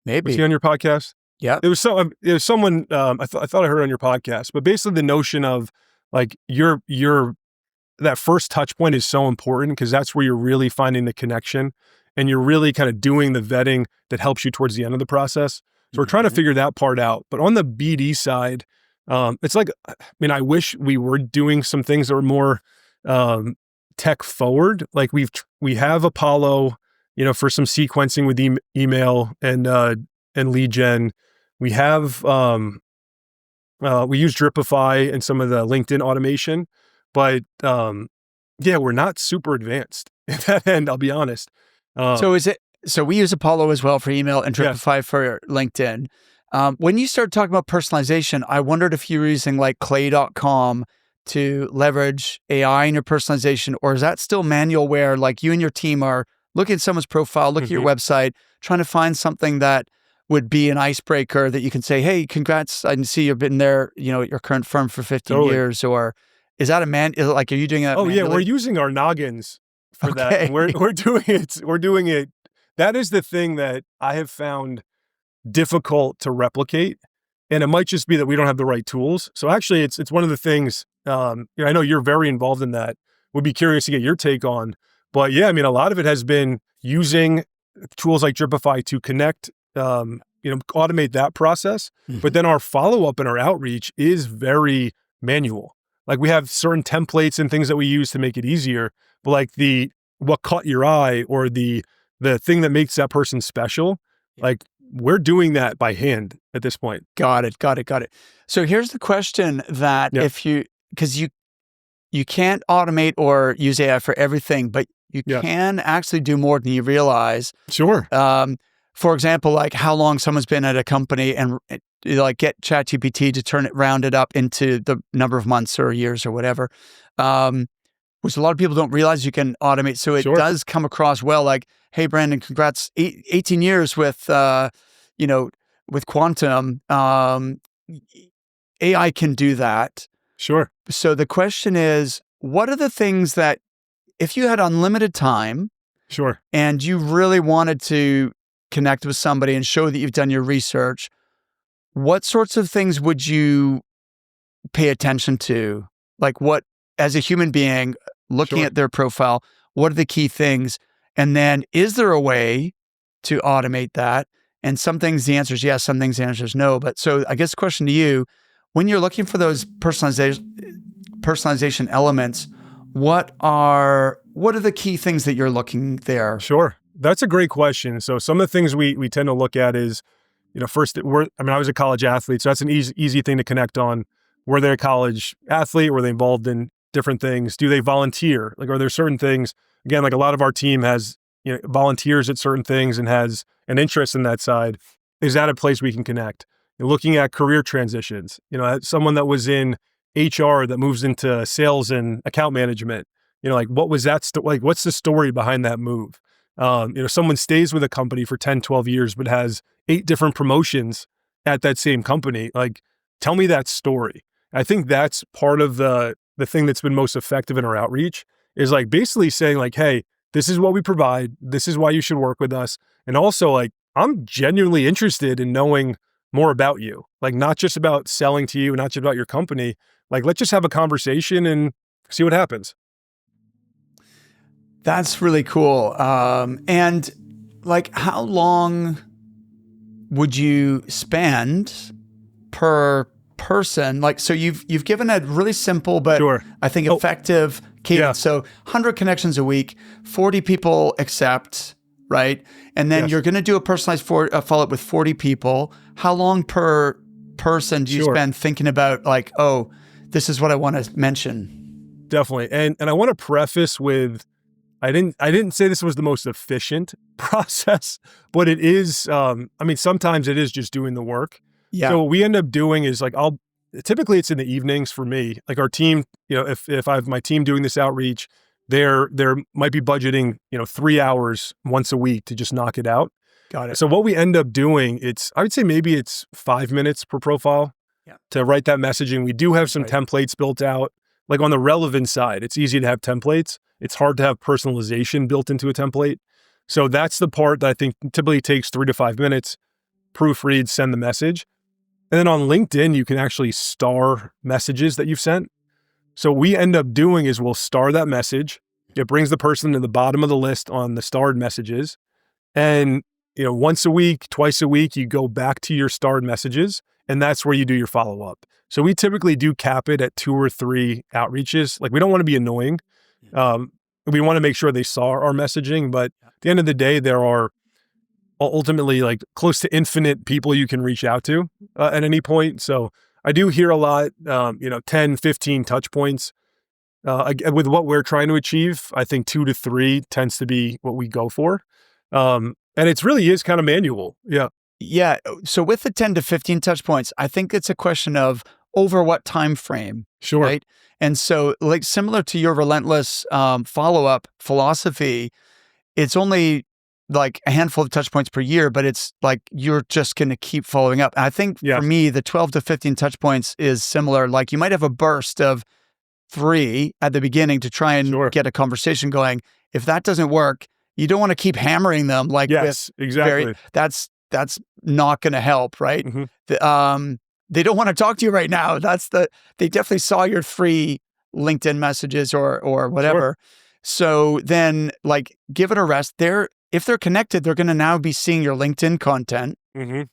Was he Maybe. on your podcast? Yeah. It was someone, I thought I heard on your podcast, but basically the notion of like that first touch point is so important because that's where you're really finding the connection and you're really kind of doing the vetting that helps you towards the end of the process. So we're trying to figure that part out. But on the BD side, it's like, I wish we were doing some things that were more tech forward. Like we have Apollo, for some sequencing with email and lead gen. We have, we use Dripify and some of the LinkedIn automation, but we're not super advanced at that end, I'll be honest. So we use Apollo as well for email and Dripify for LinkedIn. When you started talking about personalization, I wondered if you were using like clay.com to leverage AI in your personalization, or is that still manual where like you and your team are looking at someone's profile, looking at your website, trying to find something that would be an icebreaker that you can say, hey, congrats, I can see you've been there, at your current firm for 15 years, or is that are you doing that? Oh yeah, we're using our noggins for that. And we're doing it. We're doing it. That is the thing that I have found difficult to replicate. And it might just be that we don't have the right tools. So actually it's one of the things, I know you're very involved in that. Would be curious to get your take on. But yeah, a lot of it has been using tools like Dripify to connect, automate that process. But then our follow-up and our outreach is very manual. Like we have certain templates and things that we use to make it easier, but like what caught your eye or the thing that makes that person special, like we're doing that by hand at this point. Got it. So here's the question that because you can't automate or use AI for everything, but you can actually do more than you realize. Sure. For example, like how long someone's been at a company and like get ChatGPT to round it up into the number of months or years or whatever, which a lot of people don't realize you can automate. So it does come across well like, hey, Brandon, congrats, 18 years with, with Quantum. AI can do that. Sure. So the question is, what are the things that if you had unlimited time and you really wanted to connect with somebody and show that you've done your research, what sorts of things would you pay attention to? Like what, as a human being, looking at their profile, what are the key things? And then is there a way to automate that? And some things, the answer is yes, some things, the answer is no. But so I guess the question to you, when you're looking for those personalization elements, what are the key things that you're looking there? Sure. That's a great question. So some of the things we tend to look at is, first, I was a college athlete, so that's an easy thing to connect on. Were they a college athlete? Were they involved in different things? Do they volunteer? Like, are there certain things? Again, like a lot of our team has, volunteers at certain things and has an interest in that side. Is that a place we can connect? Looking at career transitions, someone that was in HR that moves into sales and account management, like what was that? Like, what's the story behind that move? Someone stays with a company for 10, 12 years, but has 8 different promotions at that same company. Like, tell me that story. I think that's part of the thing that's been most effective in our outreach is like basically saying like, hey, this is what we provide. This is why you should work with us. And also like, I'm genuinely interested in knowing more about you, like not just about selling to you, not just about your company. Like, let's just have a conversation and see what happens. That's really cool. And like, how long would you spend per person? Like, so you've given a really simple, but I think effective cadence. So 100 connections a week, 40 people accept, right? And then you're going to do a personalized follow-up with 40 people. How long per person do you spend thinking about like, oh, this is what I want to mention? Definitely. And I want to preface with, I didn't say this was the most efficient process, but it is, sometimes it is just doing the work. Yeah. So what we end up doing is like, typically it's in the evenings for me. Like our team, if I have my team doing this outreach, they're might be budgeting, 3 hours once a week to just knock it out. Got it. So what we end up doing, I would say maybe it's 5 minutes per profile to write that messaging. We do have some templates built out. Like on the relevant side, it's easy to have templates. It's hard to have personalization built into a template. So that's the part that I think typically takes 3 to 5 minutes. Proofread, send the message. And then on LinkedIn, you can actually star messages that you've sent. So what we end up doing is we'll star that message. It brings the person to the bottom of the list on the starred messages. And, once a week, twice a week, you go back to your starred messages, and that's where you do your follow-up. So we typically do cap it at 2 or 3 outreaches. Like we don't want to be annoying. We want to make sure they saw our messaging, but at the end of the day, there are ultimately like close to infinite people you can reach out to at any point. So I do hear a lot, 10, 15 touch points. With what we're trying to achieve, I think 2 to 3 tends to be what we go for. And it really is kind of manual. Yeah. Yeah. So with the 10 to 15 touch points, I think it's a question of over what time frame. Sure. Right. And so like similar to your relentless follow-up philosophy, it's only like a handful of touch points per year, but it's like you're just going to keep following up. And I think for me, the 12 to 15 touch points is similar. Like you might have a burst of 3 at the beginning to try and get a conversation going. If that doesn't work, you don't want to keep hammering them. Like exactly. That's not going to help, right? Mm-hmm. They don't want to talk to you right now. They definitely saw your 3 LinkedIn messages or whatever. So then like give it a rest. If they're connected, they're going to now be seeing your LinkedIn content,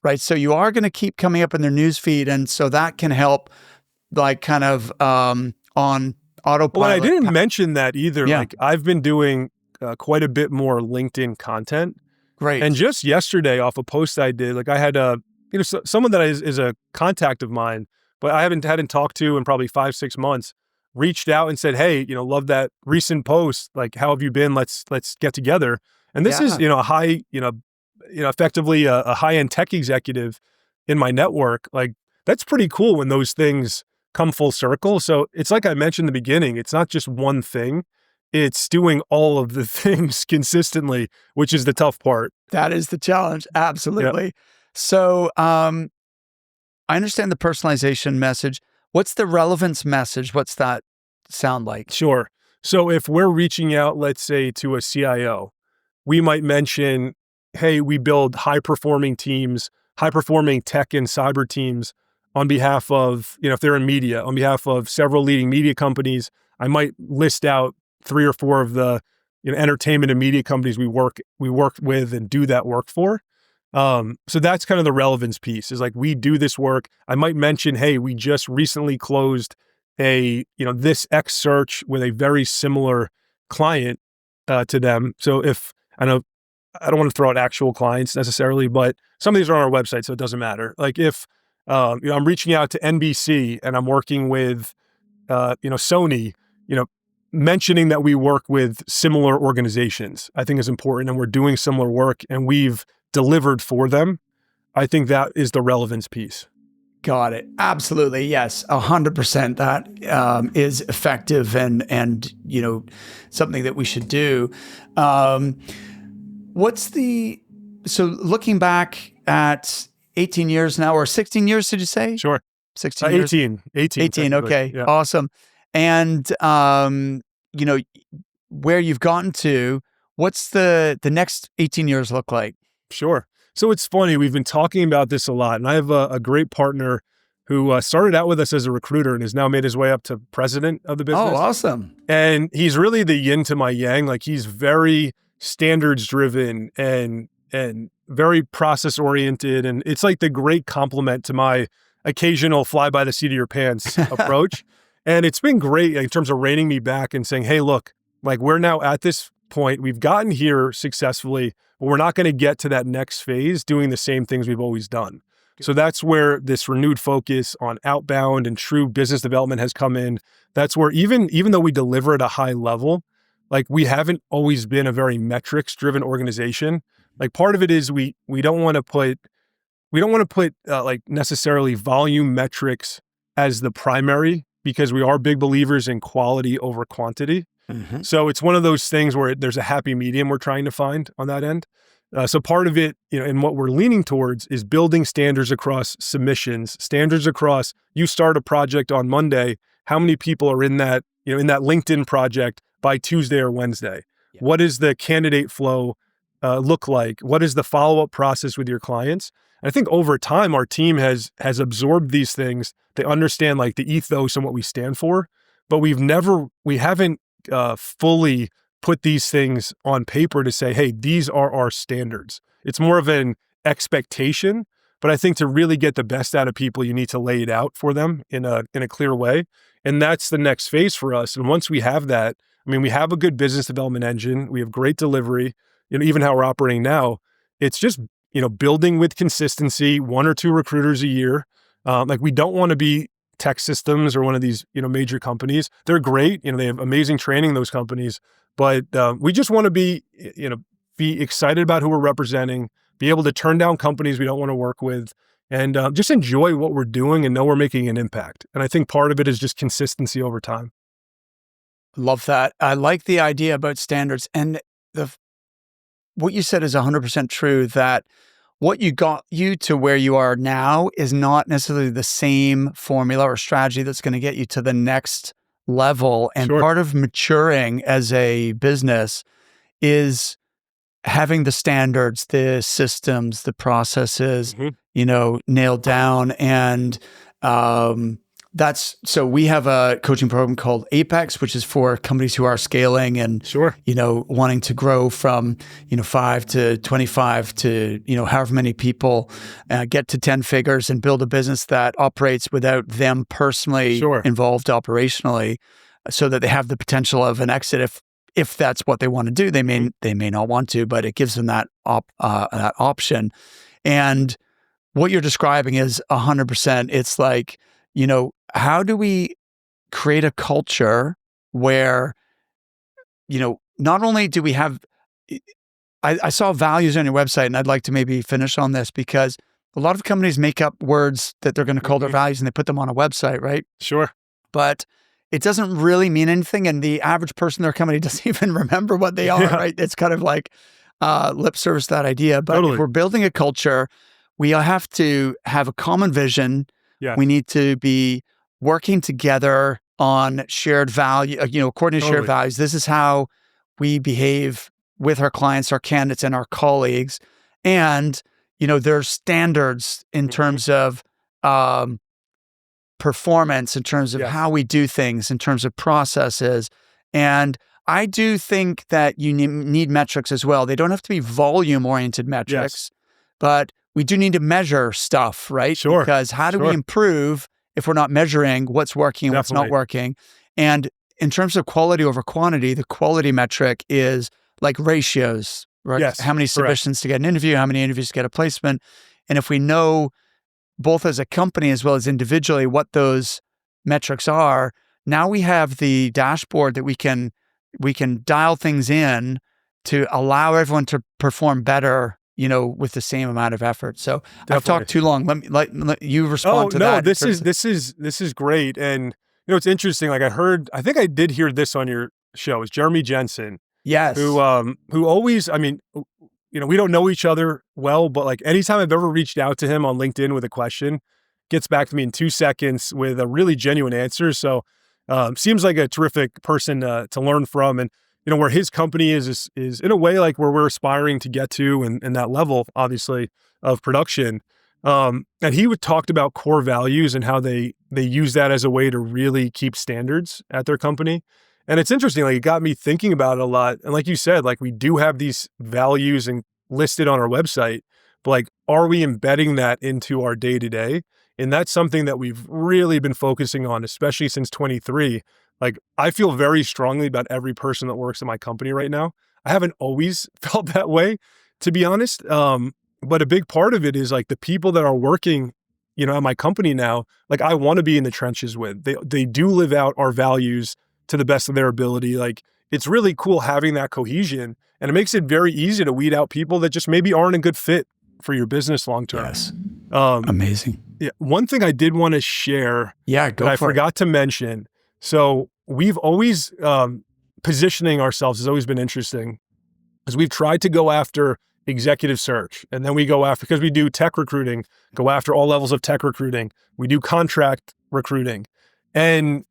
right? So you are going to keep coming up in their newsfeed. And so that can help like kind of on autopilot. Well, I didn't mention that either. Yeah. Like I've been doing quite a bit more LinkedIn content. Great. And just yesterday off a post I did, like I had someone that is a contact of mine, but I hadn't talked to in probably 5-6 months, reached out and said, hey, love that recent post. Like, how have you been? Let's get together. And this is, a high, effectively a high-end tech executive in my network. Like that's pretty cool when those things come full circle. So it's like I mentioned in the beginning, it's not just one thing. It's doing all of the things consistently, which is the tough part. That is the challenge. Absolutely. Yep. So I understand the personalization message. What's the relevance message? What's that sound like? Sure. So if we're reaching out, let's say to a CIO, we might mention, hey, we build high-performing teams, high-performing tech and cyber teams on behalf of, if they're in media, on behalf of several leading media companies. I might list out 3 or 4 of the entertainment and media companies we work with and do that work for. So that's kind of the relevance piece is like, we do this work. I might mention, hey, we just recently closed this X search with a very similar client to them. So I don't want to throw out actual clients necessarily, but some of these are on our website, so it doesn't matter. Like if, I'm reaching out to NBC and I'm working with, Sony, mentioning that we work with similar organizations, I think is important, and we're doing similar work and we've delivered for them. I think that is the relevance piece. Got it. Absolutely. Yes. 100%. That is effective and something that we should do. So looking back at 18 years now, or 16 years, did you say? Sure. 16 years? 18. Okay. Yeah. Awesome. And, where you've gotten to, what's the next 18 years look like? Sure. So it's funny, we've been talking about this a lot, and I have a great partner who started out with us as a recruiter and has now made his way up to president of the business. Oh, awesome. And he's really the yin to my yang. Like he's very standards driven and very process oriented. And it's like the great complement to my occasional fly by the seat of your pants approach. And it's been great in terms of reining me back and saying, hey, look, like we're now at this point, we've gotten here successfully, but we're not going to get to that next phase doing the same things we've always done. So that's where this renewed focus on outbound and true business development has come in. That's where even though we deliver at a high level, like we haven't always been a very metrics driven organization. Like part of it is we don't want to put like necessarily volume metrics as the primary because we are big believers in quality over quantity. Mm-hmm. So it's one of those things where there's a happy medium we're trying to find on that end. So part of it, and what we're leaning towards is building standards across submissions, standards across, you start a project on Monday, how many people are in that, in that LinkedIn project by Tuesday or Wednesday? Yeah. What does the candidate flow look like? What is the follow-up process with your clients? And I think over time, our team has absorbed these things. They understand like the ethos and what we stand for, but we haven't fully put these things on paper to say, hey, these are our standards. It's more of an expectation, but I think to really get the best out of people, you need to lay it out for them in a clear way. And that's the next phase for us. And once we have that, I mean, we have a good business development engine. We have great delivery, even how we're operating now. It's just, building with consistency, 1 or 2 recruiters a year. Like we don't want to be tech systems or one of these, major companies. They're great. They have amazing training, those companies, but we just want to be excited about who we're representing, be able to turn down companies we don't want to work with, and just enjoy what we're doing and know we're making an impact. And I think part of it is just consistency over time. Love that. I like the idea about standards, and what you said is 100% true, that what you got you to where you are now is not necessarily the same formula or strategy that's going to get you to the next level. And Sure. part of maturing as a business is having the standards, the systems, the processes, nailed down. And so we have a coaching program called Apex, which is for companies who are scaling and, Sure. wanting to grow from, 5 to 25 to, however many people, get to 10 figures and build a business that operates without them personally Sure. involved operationally, so that they have the potential of an exit if that's what they want to do. They may not want to, but it gives them that option. And what you're describing is 100%. It's like, how do we create a culture where, not only do we have, I saw values on your website, and I'd like to maybe finish on this, because a lot of companies make up words that they're going to call their values and they put them on a website, right? Sure. But it doesn't really mean anything. And the average person in their company doesn't even remember what they are, right? It's kind of like lip service to that idea. But Totally. if we're building a culture, we have to have a common vision. Yes. We need to be working together on shared value, according to shared Totally. values. This is how we behave with our clients, our candidates, and our colleagues. And, there's standards in terms of performance, in terms of how we do things, in terms of processes. And I do think that you need metrics as well. They don't have to be volume-oriented metrics, but we do need to measure stuff, right? Sure. Because how do we improve if we're not measuring what's working and what's not working? And in terms of quality over quantity, the quality metric is like ratios, right? Yes. How many submissions to get an interview, how many interviews to get a placement. And if we know both as a company as well as individually what those metrics are, now we have the dashboard that we can dial things in to allow everyone to perform better, with the same amount of effort. So Definitely. I've talked too long. Let you respond to that. This is great. And it's interesting. Like I think I did hear this on your show. It's Jeremy Jensen. Yes. Who always, we don't know each other well, but like anytime I've ever reached out to him on LinkedIn with a question, gets back to me in 2 seconds with a really genuine answer. So seems like a terrific person to learn from. And where his company is in a way like where we're aspiring to get to, and that level, obviously, of production. And he talked about core values and how they use that as a way to really keep standards at their company. And it's interesting, like it got me thinking about it a lot. And like you said, like we do have these values and listed on our website, but like, are we embedding that into our day-to-day? And that's something that we've really been focusing on, especially since 23. Like I feel very strongly about every person that works at my company right now. I haven't always felt that way, to be honest. But a big part of it is like the people that are working, at my company now, like I want to be in the trenches with. They do live out our values to the best of their ability. Like it's really cool having that cohesion, and it makes it very easy to weed out people that just maybe aren't a good fit for your business long term. Yes. Amazing. Yeah, one thing I did want to share Yeah, that go I for it. forgot to mention. So we've always, positioning ourselves has always been interesting because we've tried to go after executive search. And then we go after, because we do tech recruiting, go after all levels of tech recruiting. We do contract recruiting. And,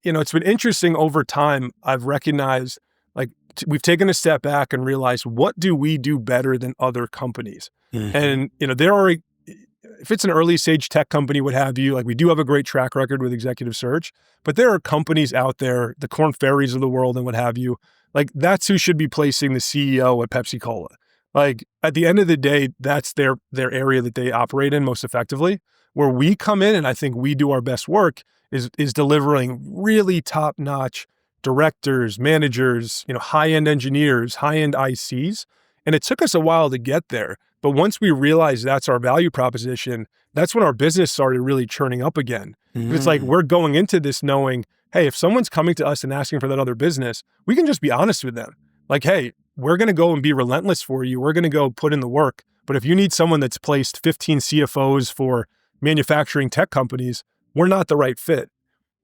it's been interesting over time. I've recognized like we've taken a step back and realized, what do we do better than other companies? And, there are, if it's an early stage tech company, what have you, like we do have a great track record with executive search, but there are companies out there, the Corn Ferries of the world and what have you, like that's who should be placing the CEO at Pepsi Cola. Like at the end of the day, that's their area that they operate in most effectively. Where we come in and I think we do our best work is delivering really top-notch directors, managers, high-end engineers, high-end ICs. And it took us a while to get there. But once we realized that's our value proposition, that's when our business started really churning up again. It's like we're going into this knowing, hey, if someone's coming to us and asking for that other business, we can just be honest with them. Like, hey, we're going to go and be relentless for you. We're going to go put in the work. But if you need someone that's placed 15 CFOs for manufacturing tech companies, we're not the right fit.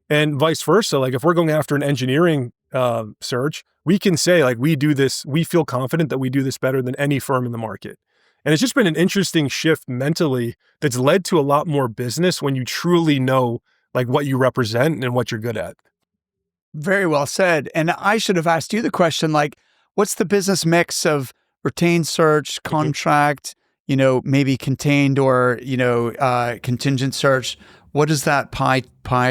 And vice versa. Like if we're going after an engineering search, we can say like, we do this, we feel confident that we do this better than any firm in the market. And it's just been an interesting shift mentally that's led to a lot more business when you truly know like what you represent and what you're good at. Very well said. And I should have asked you the question, like, what's the business mix of retained search, contract, maybe contained or, contingent search? What does that pie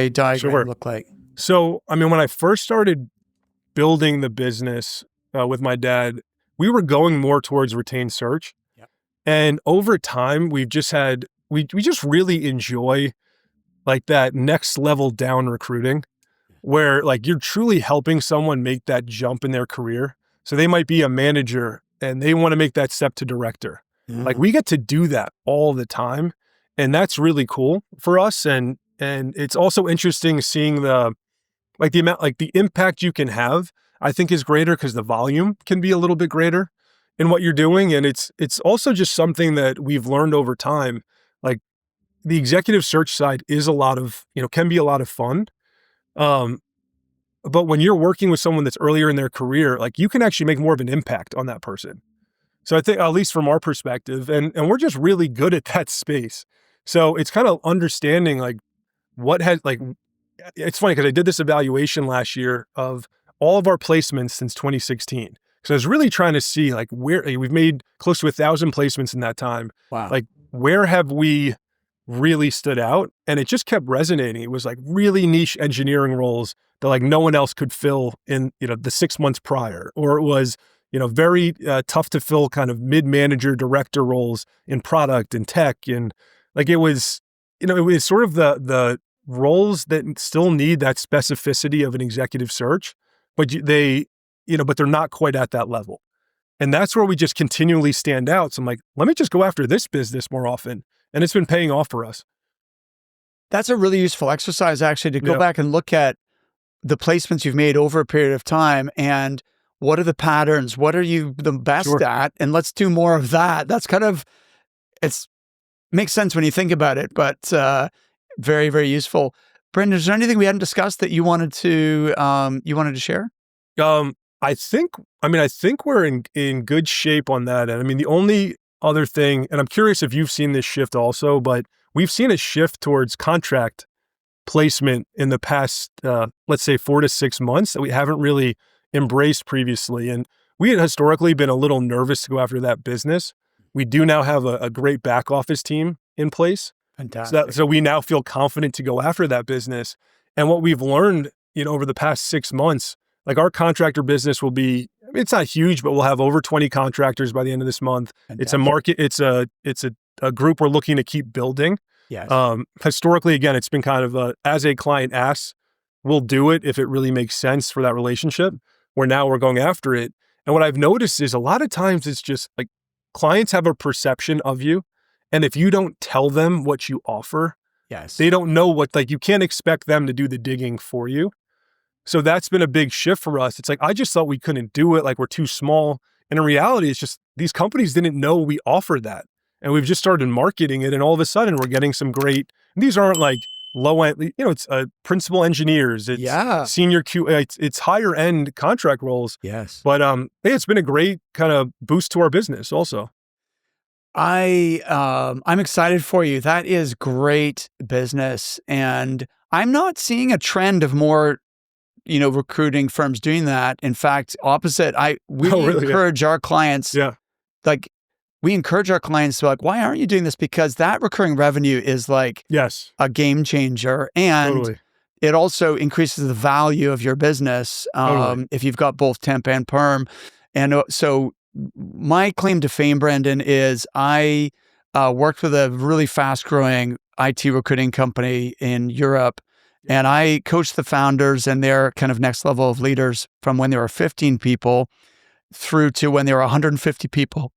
diagram look like? So, I mean, when I first started building the business with my dad, we were going more towards retained search. Yep. And over time, we've just had, we just really enjoy like that next level down recruiting where like you're truly helping someone make that jump in their career. So they might be a manager and they want to make that step to director. Like we get to do that all the time. And that's really cool for us. And it's also interesting seeing the amount, like the impact you can have, I think is greater because the volume can be a little bit greater in what you're doing. And it's also just something that we've learned over time. Like the executive search side is a lot of, can be a lot of fun. But when you're working with someone that's earlier in their career, like you can actually make more of an impact on that person. So I think, at least from our perspective, and we're just really good at that space. So it's kind of understanding like what has like, it's funny because I did this evaluation last year of all of our placements since 2016. So I was really trying to see like where we've made close to 1,000 placements in that time. Wow. Like where have we really stood out? And it just kept resonating. It was like really niche engineering roles that like no one else could fill in, the 6 months prior, or it was, very tough to fill kind of mid-manager director roles in product and tech. And like, it was, it was sort of the roles that still need that specificity of an executive search, but but they're not quite at that level. And that's where we just continually stand out. So I'm like, let me just go after this business more often. And it's been paying off for us. That's a really useful exercise, actually, to go back and look at the placements you've made over a period of time and what are the patterns? What are you the best at? And let's do more of that. That's kind of, makes sense when you think about it, but very, very useful. Brendan, is there anything we hadn't discussed that you wanted to share? I think we're in good shape on that. And I mean, the only other thing, and I'm curious if you've seen this shift also, but we've seen a shift towards contract placement in the past, let's say 4 to 6 months that we haven't really embraced previously. And we had historically been a little nervous to go after that business. We do now have a great back office team in place. Fantastic. So we now feel confident to go after that business. And what we've learned, over the past 6 months, like our contractor business will be, it's not huge, but we'll have over 20 contractors by the end of this month. Fantastic. It's a market, it's a group we're looking to keep building. Yes. Historically, again, it's been kind of as a client asks, we'll do it if it really makes sense for that relationship, where now we're going after it. And what I've noticed is a lot of times it's just like clients have a perception of you. And if you don't tell them what you offer, yes, they don't know what, like you can't expect them to do the digging for you. So that's been a big shift for us. It's like, I just thought we couldn't do it. Like we're too small. And in reality, it's just these companies didn't know we offered that. and we've just started marketing it, and all of a sudden we're getting some great, these aren't like low end, you know, it's principal engineers, it's senior it's higher end contract roles. Yes. But hey, it's been a great kind of boost to our business also. I'm excited for you. That is great business. And I'm not seeing a trend of more, you know, recruiting firms doing that. In fact, opposite, we encourage our clients, like we encourage our clients to like, why aren't you doing this? Because that recurring revenue is like a game changer. And it also increases the value of your business if you've got both temp and perm. And so my claim to fame, Brendan, is I worked with a really fast-growing IT recruiting company in Europe, and I coached the founders and their kind of next level of leaders from when there were 15 people through to when there were 150 people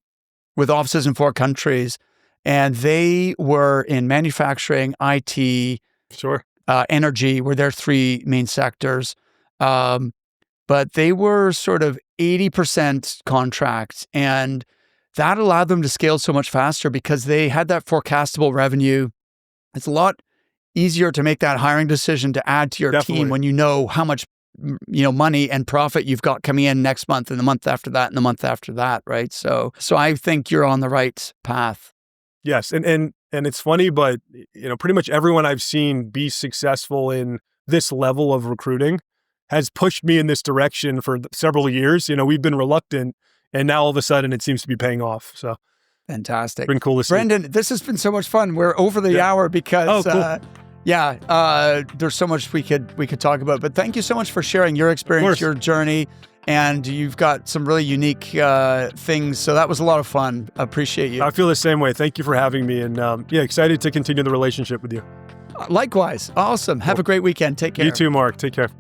with offices in 4 countries. And they were in manufacturing, IT, energy were their 3 main sectors. But they were sort of 80% contract, and that allowed them to scale so much faster because they had that forecastable revenue. It's a lot easier to make that hiring decision to add to your team when you know how much, you know, money and profit you've got coming in next month and the month after that and the month after that, right? So I think you're on the right path. Yes, and it's funny, but you know, pretty much everyone I've seen be successful in this level of recruiting has pushed me in this direction for several years. You know, we've been reluctant, and now all of a sudden it seems to be paying off. So fantastic. It's been cool to see. Brendan, this has been so much fun. We're over the hour because there's so much we could talk about. But thank you so much for sharing your experience, your journey, and you've got some really unique things. So that was a lot of fun. I appreciate you. I feel the same way. Thank you for having me, and excited to continue the relationship with you. Likewise. Awesome. Have a great weekend. Take care. You too, Mark. Take care.